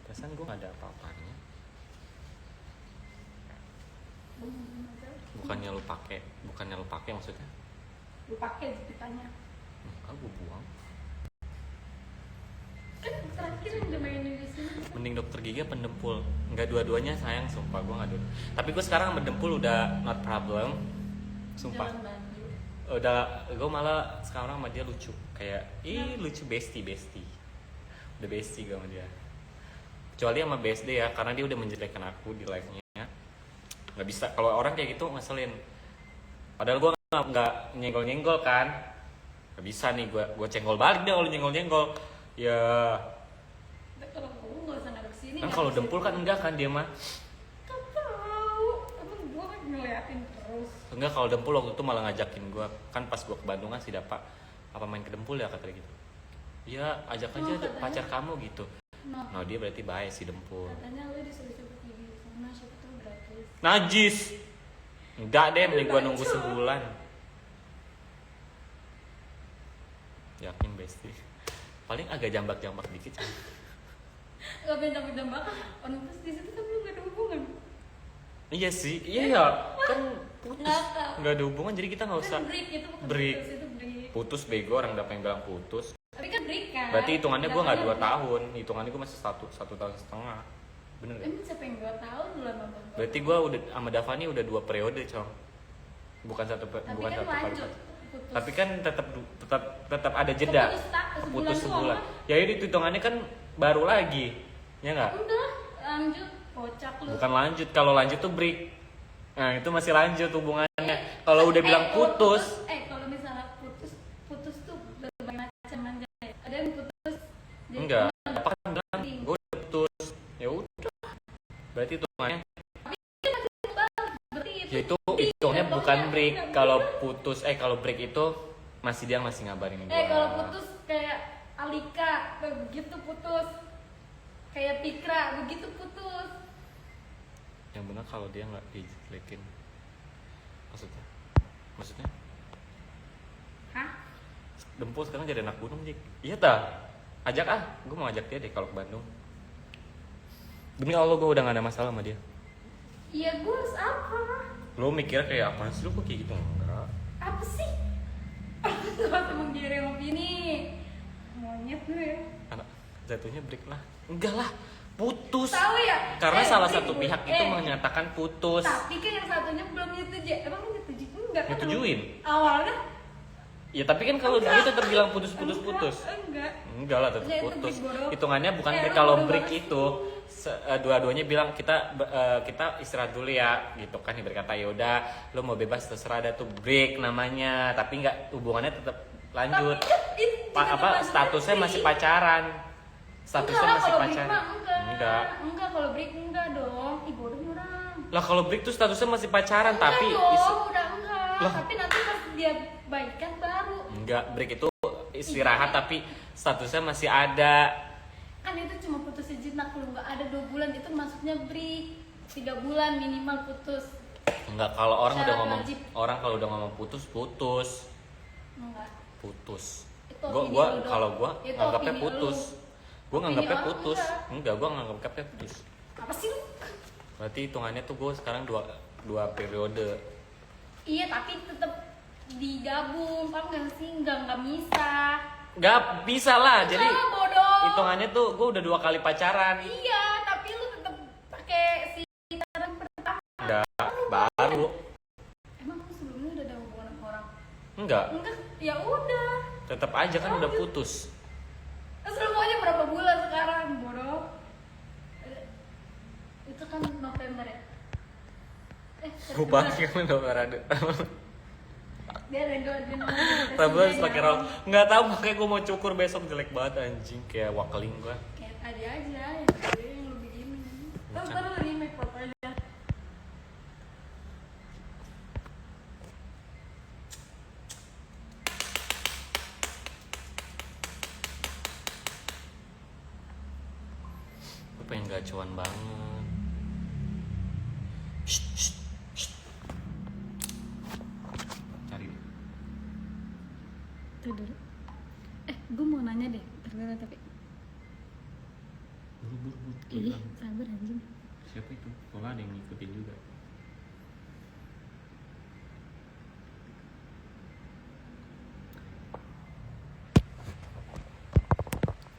perasaan gue nggak ada apa-apanya. Bukannya lu pakai maksudnya? Lu pakai jepitannya. Gue buang. Kan terakhir yang udah main di sini. Mending dokter gigi apa pendempul? Nggak dua-duanya sayang, sumpah gue nggak dulu. Tapi gue sekarang mendempul udah not problem, sumpah. Jalan Bandung. Udah, gue malah sekarang sama dia lucu, kayak lucu, bestie udah bestie gue sama dia, kecuali sama BSD ya, karena dia udah menjelekkan aku di live nya. Nggak bisa, kalau orang kayak gitu ngeselin, padahal gue nggak nyenggol kan, nggak bisa nih gue cenggol balik deh kalau nyenggol ya. Kalau kamu nggak usah naruh sini. Kan kalau dempul kan enggak kan dia mah. Kan tahu, emang gue kan ngeliatin terus. Enggak, kalau dempul waktu itu malah ngajakin gue, kan pas gue ke Bandung kan si Dapa, apa main ke dempul ya, kata dia gitu. Iya, ajak aja katanya, pacar kamu gitu. No, Dia berarti baik si dempul. katanya lu disuruh coba gigi di sana, siapa tahu gratis. Najis. Enggak deh, mending gue nunggu sebulan. Yakin bestie. Paling agak jambak-jambak dikit sih. Gak pengen jambak-jambak, orang terus di situ kan lu gak ada hubungan. Iya sih, iya kan putus, nggak ada hubungan, jadi kita nggak usah Kan break itu bukan break. putus, itu break. Putus bego, orang udah pengen bilang putus. Tapi kan break kan. Berarti hitungannya gue nggak 2 Hitungannya tahun, hitungannya gue masih satu tahun setengah, bener break. gak? Emang siapa yang 2 tahun bulan nonton? Berarti gue udah sama Davani udah 2 periode, cong. Bukan satu Tapi bukan kan satu kali. lanjut, putus. Tapi kan tetap ada jeda. Putus sebulan. Ya itu hitungannya kan baru lagi, ya nggak? Udah, lanjut, kocak lu. Bukan lanjut, kalau lanjut tuh break. Nah itu masih lanjut hubungannya. Kalau udah bilang putus, kalau misalnya putus tuh berbagai macam aja. Ada yang putus. jadi enggak. cuma Apa kan bilang penting. gue udah putus, ya udah. Berarti hitungannya, Berarti ya itu hitungannya bukan break. Kalau putus, kalau break itu dia masih ngabarin gue. kalau putus kayak Alika, kayak begitu putus. Kayak Pikra, begitu putus. Yang benar kalau dia nggak dijelekin. Maksudnya? Hah? Dempul sekarang jadi anak gunung, Jik. Iya tak? Ajak gue mau ajak dia deh kalau ke Bandung. Demi Allah gue udah gak ada masalah sama dia. Iya, gue harus apa? Lo mikir kayak apa sih, lo kok kayak gitu? Enggak. Apa sih? Gak usah menggiring opini. Monyet gue ya. Anak jatuhnya break lah. Enggak lah, putus. Tahu ya? Karena salah break satu gue. pihak itu menyatakan putus. Tapi kan yang satunya belum nyetujui. Emang nyetujui? Enggak kan? Nyetujuin? Awalnya Ya tapi kan kalau dia tetap bilang putus. Enggak. Enggak lah, tetap Ya, itu putus. break bodoh. Hitungannya bukan break, lu kalau bodoh break banget. itu dua-duanya bilang kita istirahat dulu ya, gitu kan. Berkata ya udah, lo mau bebas terserah, ada tuh break namanya, tapi nggak, hubungannya tetap lanjut. Tapi Statusnya masih pacaran. Statusnya masih pacaran. Enggak, kalau break enggak dong. Ih, bodoh nih orang. Lah kalau break tuh statusnya masih pacaran, Enggak tapi dong, udah enggak. Lah. Tapi nanti pas dia baikan baru. enggak, break itu istirahat tapi statusnya masih ada. Kan itu cuma putus sejenak, kalau nggak ada 2 bulan itu masuknya break. 3 bulan minimal putus. Enggak, kalau orang udah Syarat ngomong, wajib. orang kalau udah ngomong putus. Enggak. Putus. Itu Gua opini gua lu dong. kalau gua Itu nganggapnya opini putus. lu. Gua Opini nganggapnya orang putus. enggak. Gua nganggapnya putus. Apa sih lu? Berarti hitungannya tuh gua sekarang dua periode. Iya, tapi tetap digabung, paham nggak sih? Nggak misah. Nggak bisa lah. Jadi Salah, bodoh. hitungannya tuh gua udah 2 kali pacaran. Iya, tapi lu tetap pakai si taran pertama. Enggak, baru. Emang lu sebelumnya udah ada hubungan sama orang? Enggak, Enggak, ya udah. tetap aja kan udah putus. Terus lu maunya berapa bulan sekarang, bodoh? Itu kan November ya? Gua pakai kan udah ada. Dia rego dia Rabu harus pakai rok. Nggak tahu, makanya gue mau cukur besok, jelek banget anjing, kayak wakeling gue. kayak tadi aja yang lu begini. Terus baru lu remake fotonya. Gue pengen gacuan banget. Shh. Cari deh. Tuh dulu. Gue mau nanya deh, ternyata tapi. Buru. Ih, sabar anjing. Siapa itu? Soalnya ada yang ngikutin juga.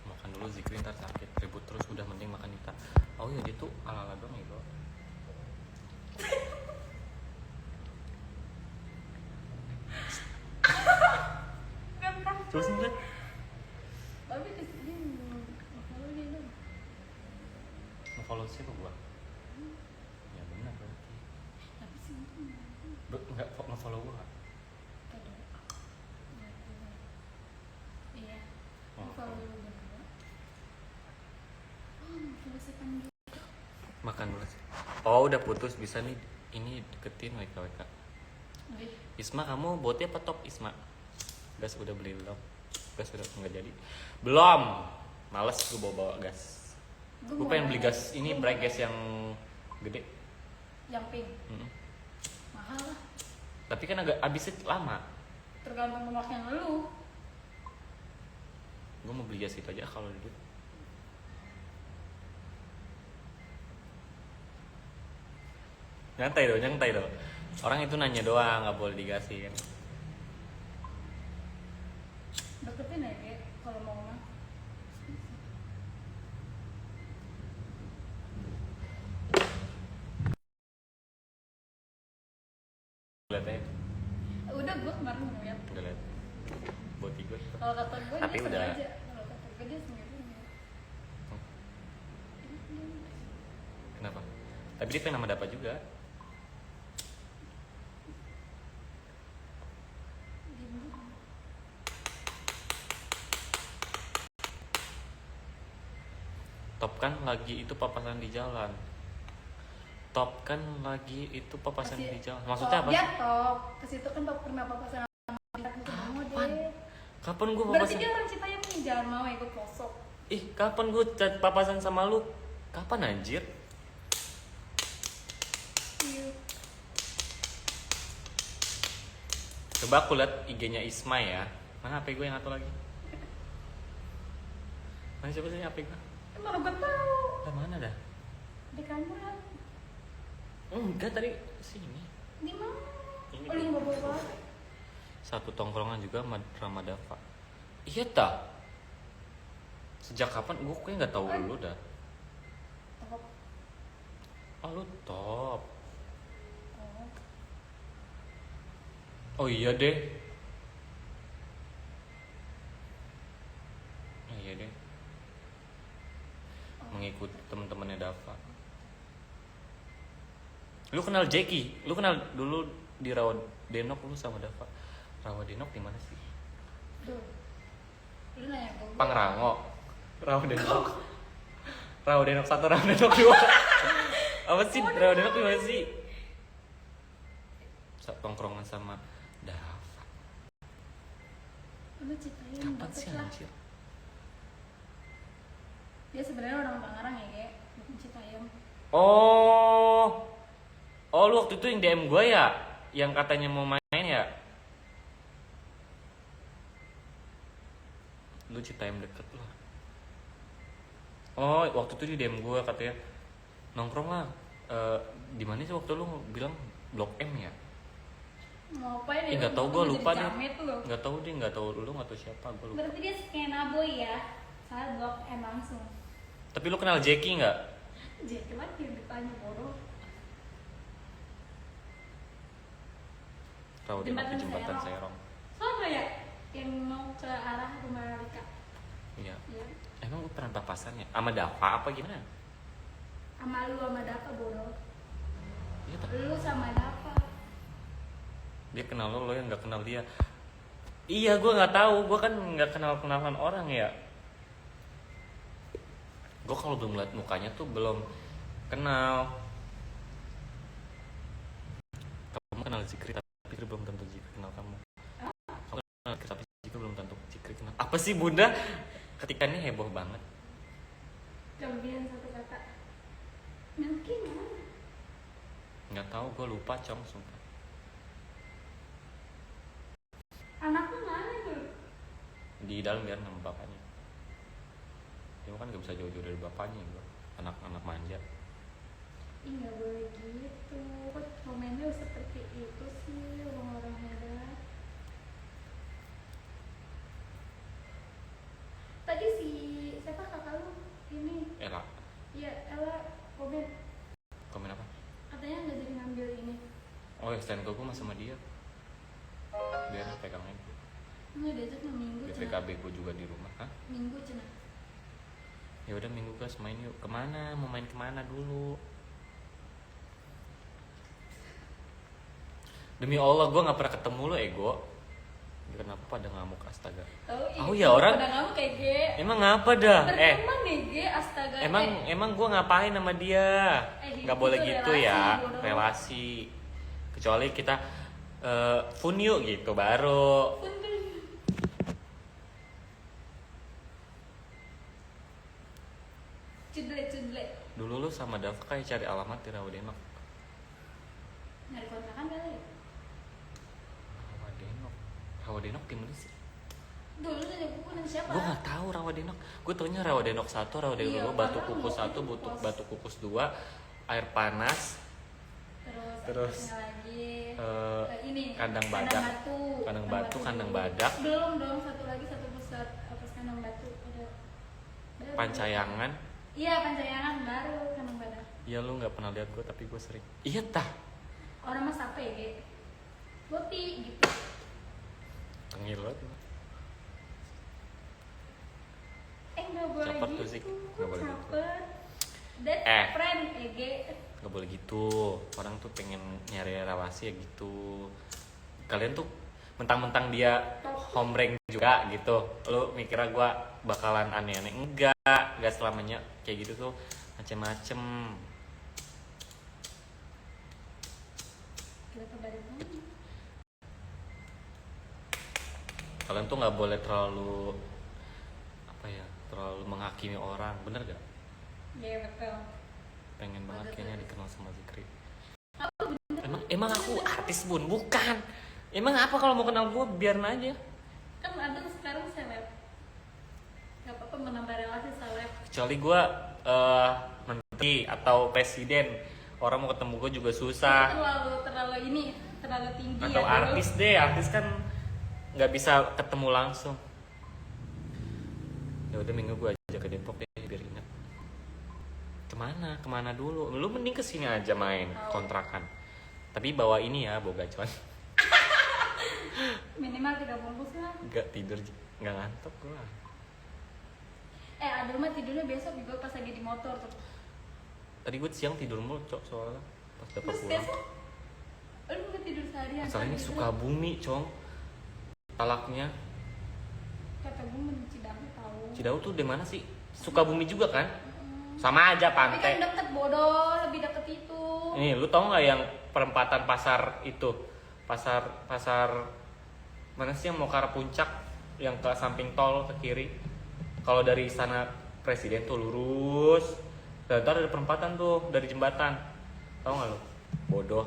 Makan dulu, Zikri ntar sakit. Ribut terus, udah mending makan Nita. Oh iya, dia tuh ala-ala dong ya bro. Terus nih, Tapi kesini kalau dia dong. nge-follow siapa gua? Ya benar berarti. Tapi sih itu Nggak nge-follow gua nggak? ada. Iya. Oh, Kalau lu berdua. Selesaikan dulu. makan dulu sih. Oh udah putus, bisa nih ini deketin WKWK. Wih, Isma, kamu botnya apa top Isma? Gas udah beli belum? Gas udah nggak jadi? Belum. Males gue bawa gas. Gue mau pengen beli nanya. gas ini, bright gas yang gede. Yang pink. Mm-mm. Mahal lah. Tapi kan agak habisnya lama. Tergantung pemakaian lu. Gue mau beli gas itu aja kalau ada duit. Nyantai dong. Orang itu nanya doang, nggak boleh digasin. Deketin aja kayak kalau mau mah. Lihat aja, Udah gue kemarin ngeliat. udah lihat. Boti gue. Kalau kata gue Tapi dia udah. sengaja. Kalau kata gue dia sengaja. Kenapa? Tapi dia pengen nama dapat juga. Top kan lagi itu papasan di jalan. Top kan lagi itu papasan di jalan. Maksudnya apa? Ya top. Ke situ kan top pernah papasan sama bintang itu mau deh. Kapan gue Berarti papasan? dia orang Citayam nih, jangan mau ikut posok. Ih, kapan gue papasan sama lu? Kapan anjir? Iya. Coba aku lihat IG-nya Isma ya. Mana HP gue yang satu lagi? Mana siapa sih HP gue? Mana gue tahu. Lah mana dah? Di kamar. Enggak, tadi sini. Di mana? Ini Oh, lu nggak bawa. satu tongkrongan juga Ramadava. Iya tak? Sejak kapan? Gue kayaknya nggak tahu dulu dah. Top. Oh lu top. Oh. Oh iya deh. ngikut temen-temennya Dava. Lu kenal Jackie? Lu kenal dulu di Rawadenok lu sama Dava? Rawadenok di mana sih? Duh. Lu nanya ke gua. Pangrango. Rawadenok. Rawadenok 1, Rawadenok 2. Apa sih Rawadenok di mana sih? Tongkrongan sama Dava. Lu ceritain Kapan sih dapet lah. anjir? Dia sebenarnya orang Tangerang ya, kayak bukan Citayam. Oh, lu waktu itu yang DM gue ya, yang katanya mau main ya. Lu Citayam deket lah. Oh, waktu itu di DM gue katanya nongkrong lah. Di mana sih waktu lu bilang Blok M ya? Mau ngapain ya? Nggak tahu gue, lupa deh. Nggak. Nggak tahu deh, nggak tahu lu, nggak tahu siapa, gue lupa. Berarti dia skena boy ya? Saya Blok M langsung. Tapi lu kenal Jackie nggak? Jadi kan di depannya bodoh. Rawadenok di Jembatan Serong. Sama ya? Yang mau ke arah rumah Rika. Iya. Iya. Emang lu pernah papasannya? Sama Dava apa gimana? Sama lu sama Dava bodoh. Iya tak? Lu sama Dava. Dia kenal lo yang nggak kenal dia. Iya, gue nggak tahu, gue kan nggak kenalan orang ya. Gue kalau belum lihat mukanya tuh belum kenal. Kamu kenal Zikri tapi Zikri belum tentu Zikri kenal kamu. Kamu kenal Zikri tapi Zikri belum tentu Zikri kenal. Apa sih bunda? Ketika ini heboh banget. Cobian satu kata. Nanti mana? Nggak tahu, gue lupa cong sumpah. Anaknya mana tuh? Di dalam biar sama bapaknya. Dia kan nggak bisa jauh-jauh dari bapaknya, gue. Anak-anak manja. Ih nggak boleh gitu. Kok komennya seperti itu sih orang-orang hebat. Tadi si siapa kakak lu ini? Ella, Iya Ella komen komen apa? katanya nggak jadi ngambil ini. Oh ya, stand gue masih sama dia. Biar pegang aja. Nggak diajak mau minggu cina. BPKB gue juga di rumah. Hah? Minggu cina. Ya udah minggu guys main yuk. Kemana? Mau main kemana dulu? Demi Allah gue nggak pernah ketemu lo Ego. Kenapa pada ngamuk astaga? Tahu Oh ya orang. pada kamu kayak G. Emang ngapa dah? Berteman nih G astaga. Emang gue ngapain sama dia? Nggak boleh itu gitu relasi, ya, bodoh. relasi. Kecuali kita fun yuk gitu baru. Cudle. Dulu lu sama Dava kayak cari alamat di Rawadenok. Nyari kontrakan kali ya? Rawadenok di mana sih? Dulu nanya buku nanya siapa? Gue nggak tahu Rawadenok. Gue taunya Rawadenok 1, Rawadenok Iya, 2, Batu padahal Kukus 1, Batu Kukus. Batu Kukus 2, air panas, Terus, atasnya lagi ini kandang badak. Kandang batu, kandang badak. Belum dong, satu lagi satu besar atas kandang batu ada baru. Pancayangan. Iya pancayangan baru kandang badak. Iya lu nggak pernah lihat gue tapi gue sering. Iya tah. Orang mas apa ya Ge? Boti gitu. Tengil banget. Nggak boleh Caper gitu. tuh sih, nggak boleh gitu. Caper. That friend Ge. Gak boleh gitu, orang tuh pengen nyari relasi ya gitu. Kalian tuh mentang-mentang dia hombreng juga gitu, lu mikirnya gue bakalan aneh-aneh. Enggak selamanya kayak gitu tuh, macem-macem. Kalian tuh nggak boleh terlalu terlalu menghakimi orang, bener gak? Iya betul. Pengen banget kayaknya dikenal sama Zikri. Emang aku artis bun, bukan. Emang apa kalau mau kenal gue biarin aja. Kan ada sekarang seleb. Gak apa-apa menambah relasi seleb. Kecuali gue menteri atau presiden, orang mau ketemu gue juga susah. Terlalu tinggi. Atau ya, artis deh, artis kan nggak bisa ketemu langsung. Ya udah minggu gue aja ke Depok deh biar ingat. Kemana dulu? Lu mending kesini aja main kontrakan. Tapi bawa ini ya, bawa gacuan. Minimal 3 bungkus lah. Gak tidur, gak ngantuk gue. Ada mah tidurnya besok juga pas lagi di motor tuh. Tadi gue siang tidur mulu cok soalnya pas dapat Terus pulang. besok lu nggak tidur seharian. Masalahnya gitu. Sukabumi cong, talaknya. Kata gue mau Cidahu tahu. Cidahu tuh di mana sih? Sukabumi juga kan? Sama aja Tapi kan pantai. deket bodoh, lebih deket itu. Nih, lu tau nggak yang perempatan pasar itu? Pasar mana sih yang mau ke arah puncak, yang ke samping tol ke kiri? Kalau dari istana presiden tuh lurus, dan ntar ada perempatan tuh dari jembatan. Tahu nggak lu? Bodoh.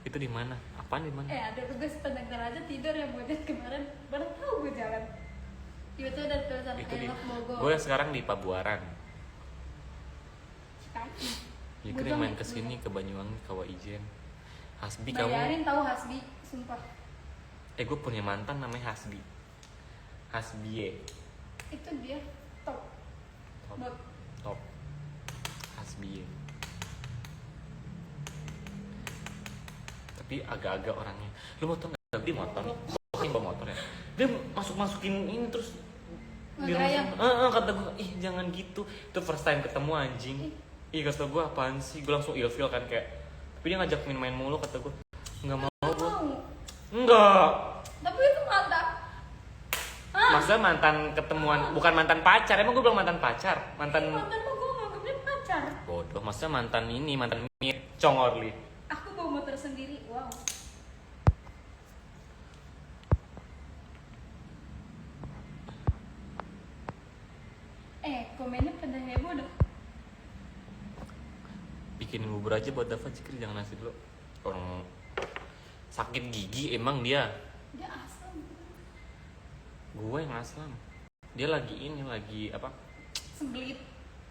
Itu di mana? Apaan di mana? Ada tuh gue setengah aja tidur yang bocah kemarin, baru tahu gue jalan. Tiba-tiba ada tulisan Itu I di. love Bogor. Gue sekarang di Pabuaran. Kaki. Jadi gue main kesini ke Banyuwangi, ke Ijen. Hasbi Bayarin kamu. tahu Hasbi, sumpah. Gue punya mantan namanya Hasbi. Hasbie. Itu dia top. Bot. Top. Hasbie. Tapi agak-agak orangnya. Lu mau tau nggak di motor? Masukin bawa motor ya. Dia masukin ini terus. Ngerayang. Kata gue, ih jangan gitu. Itu first time ketemu anjing. Ih kata gue apaan sih? Gue langsung ilfeel kan kayak. Tapi dia ngajak main-main mulu kata gue. Nggak mau gue. Enggak. Tapi itu mantap. Maksudnya mantan ketemuan, bukan mantan pacar. Emang gue bilang mantan pacar? Mantan mah gue nganggapnya pacar. Bodoh, maksudnya mantan ini, mantan Congorli. Aku bawa motor sendiri, wow. Komennya pada heboh dah. Bikinin bubur aja buat Dava Cikri, jangan nasi dulu. Orang sakit gigi emang dia. Dia asam. Gue yang asam. Dia lagi apa? Sembelit.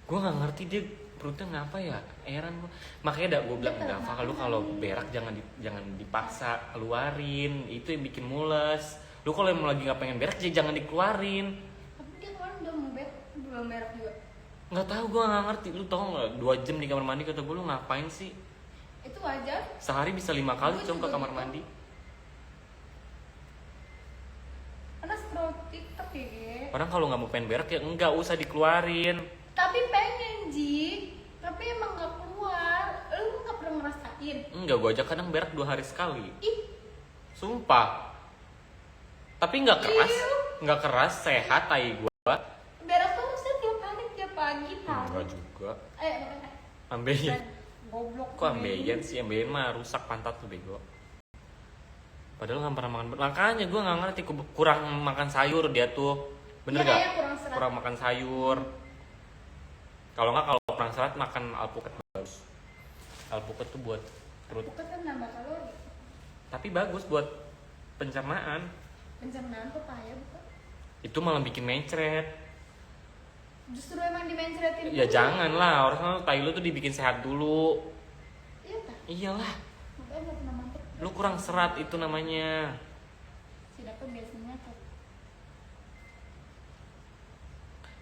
Gue nggak ngerti dia perutnya ngapa ya, heran gue. Makanya gue bilang Dava, lu kalau berak jangan dipaksa keluarin, itu yang bikin mules. Lu kalau emang lagi nggak pengen berak jangan dikeluarin. Tapi dia kemarin udah mau belum berak juga. Nggak tahu, gue nggak ngerti. Lu tau nggak 2 jam di kamar mandi, kata gue lu ngapain sih? Itu wajar. Sehari bisa 5 kali Gua cong ke juga kamar gitu. mandi. Karena scroll TikTok ya, Ge. Orang kalau nggak mau pengen berak ya nggak usah dikeluarin. Tapi pengen, Ji. Tapi emang gak keluar. Lu gak pernah ngerasain. Enggak, gue aja kadang berak 2 hari sekali. Ih, Sumpah. Tapi nggak keras, Iu. nggak keras, sehat tai gue. berak tuh harusnya tiap hari, tiap pagi tahu. Enggak juga. Makanya. Ambeien. Goblok. Kok ambeien sih? Ambeien mah rusak pantat tuh bego. Padahal nggak pernah makan. Makanya gue nggak ngerti, kurang makan sayur dia tuh. Bener Iya, gak? kayaknya kurang serat. Kurang makan sayur. Kalau nggak, kalau kurang serat makan alpukat bagus. Alpukat tuh buat perut. Bukan kan nambah kalori. Tapi bagus buat pencernaan. Pencernaan pepaya bukan? Itu malah bikin mencret. Justru emang dimencretin. Ya jangan lah, orang tai lu tuh dibikin sehat dulu. Iya tak? Iyalah, Makanya gak pernah mantep. lu kurang serat itu namanya. Si Dapat biasanya tuh.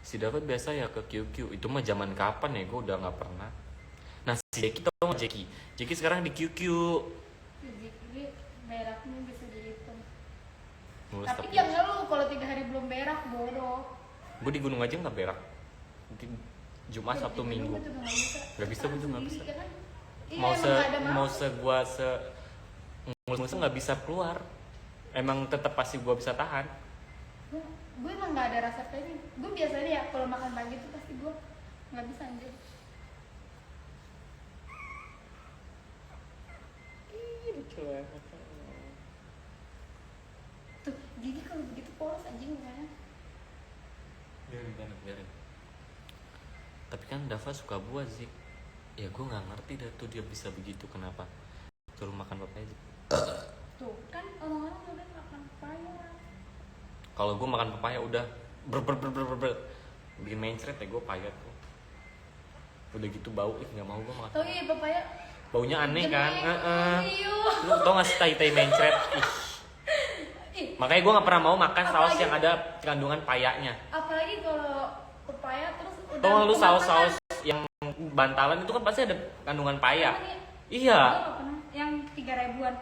Si Dapat biasa ya ke QQ. Itu mah zaman kapan ya, gue udah nggak pernah. Nah si Jeki tau nggak Jeki? Jeki sekarang di QQ. Jadi beraknya bisa dihitung. Mulus Tapi dia ngeluh kalau 3 hari belum berak, bodoh. Gue di gunung aja nggak berak. Jumat, Sabtu, Jadi, Minggu. gua juga nggak bisa. Nggak bisa, gua juga nggak Sendiri, bisa. kan? Iya, Mau emang se nggak ada mau mau. se gua se mulus nggak bisa keluar. Emang tetap pasti gua bisa tahan. Gue emang nggak ada rasa pengen. Gue biasanya ya kalau makan pagi tuh pasti gue nggak bisa anjir. Tuh gigi kalau begitu polos anjing kan. Biarin. Tapi kan Dava suka buah sih. Ya gue nggak ngerti dah tuh dia bisa begitu kenapa. Suruh makan papaya aja. Tuh kan orang-orang udah makan pepaya. Kalau gue makan papaya udah ber bikin mencret ya gue payah tuh. Udah gitu bau, nggak mau gue makan. Tuh iya pepaya. Baunya aneh kan? Iya. Lu tau gak sih tai mencret? Ih, Makanya gue nggak pernah mau makan saus Apalagi- yang ada kandungan payanya. apalagi kalau pepaya terus udah. Tau gak lu kemakan. saus yang bantalan itu kan pasti ada kandungan paya. Apa nih? Iya. Gua nggak pernah. Yang 3 ribuan.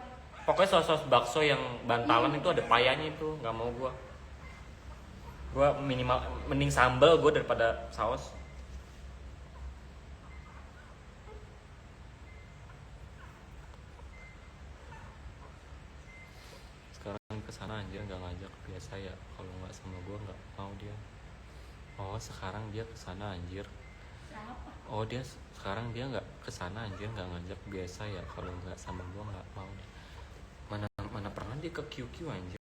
Pokoknya saus bakso yang bantalan itu ada payanya itu, nggak mau gua. Gue minimal mending sambal gue daripada saus. Sekarang kesana anjir nggak ngajak, biasa ya kalau nggak sama gue nggak mau dia. Oh sekarang dia kesana anjir. Siapa? Oh dia sekarang dia nggak kesana anjir, nggak ngajak, biasa ya kalau nggak sama gue nggak mau. Mana mana pernah dia ke QQ anjir.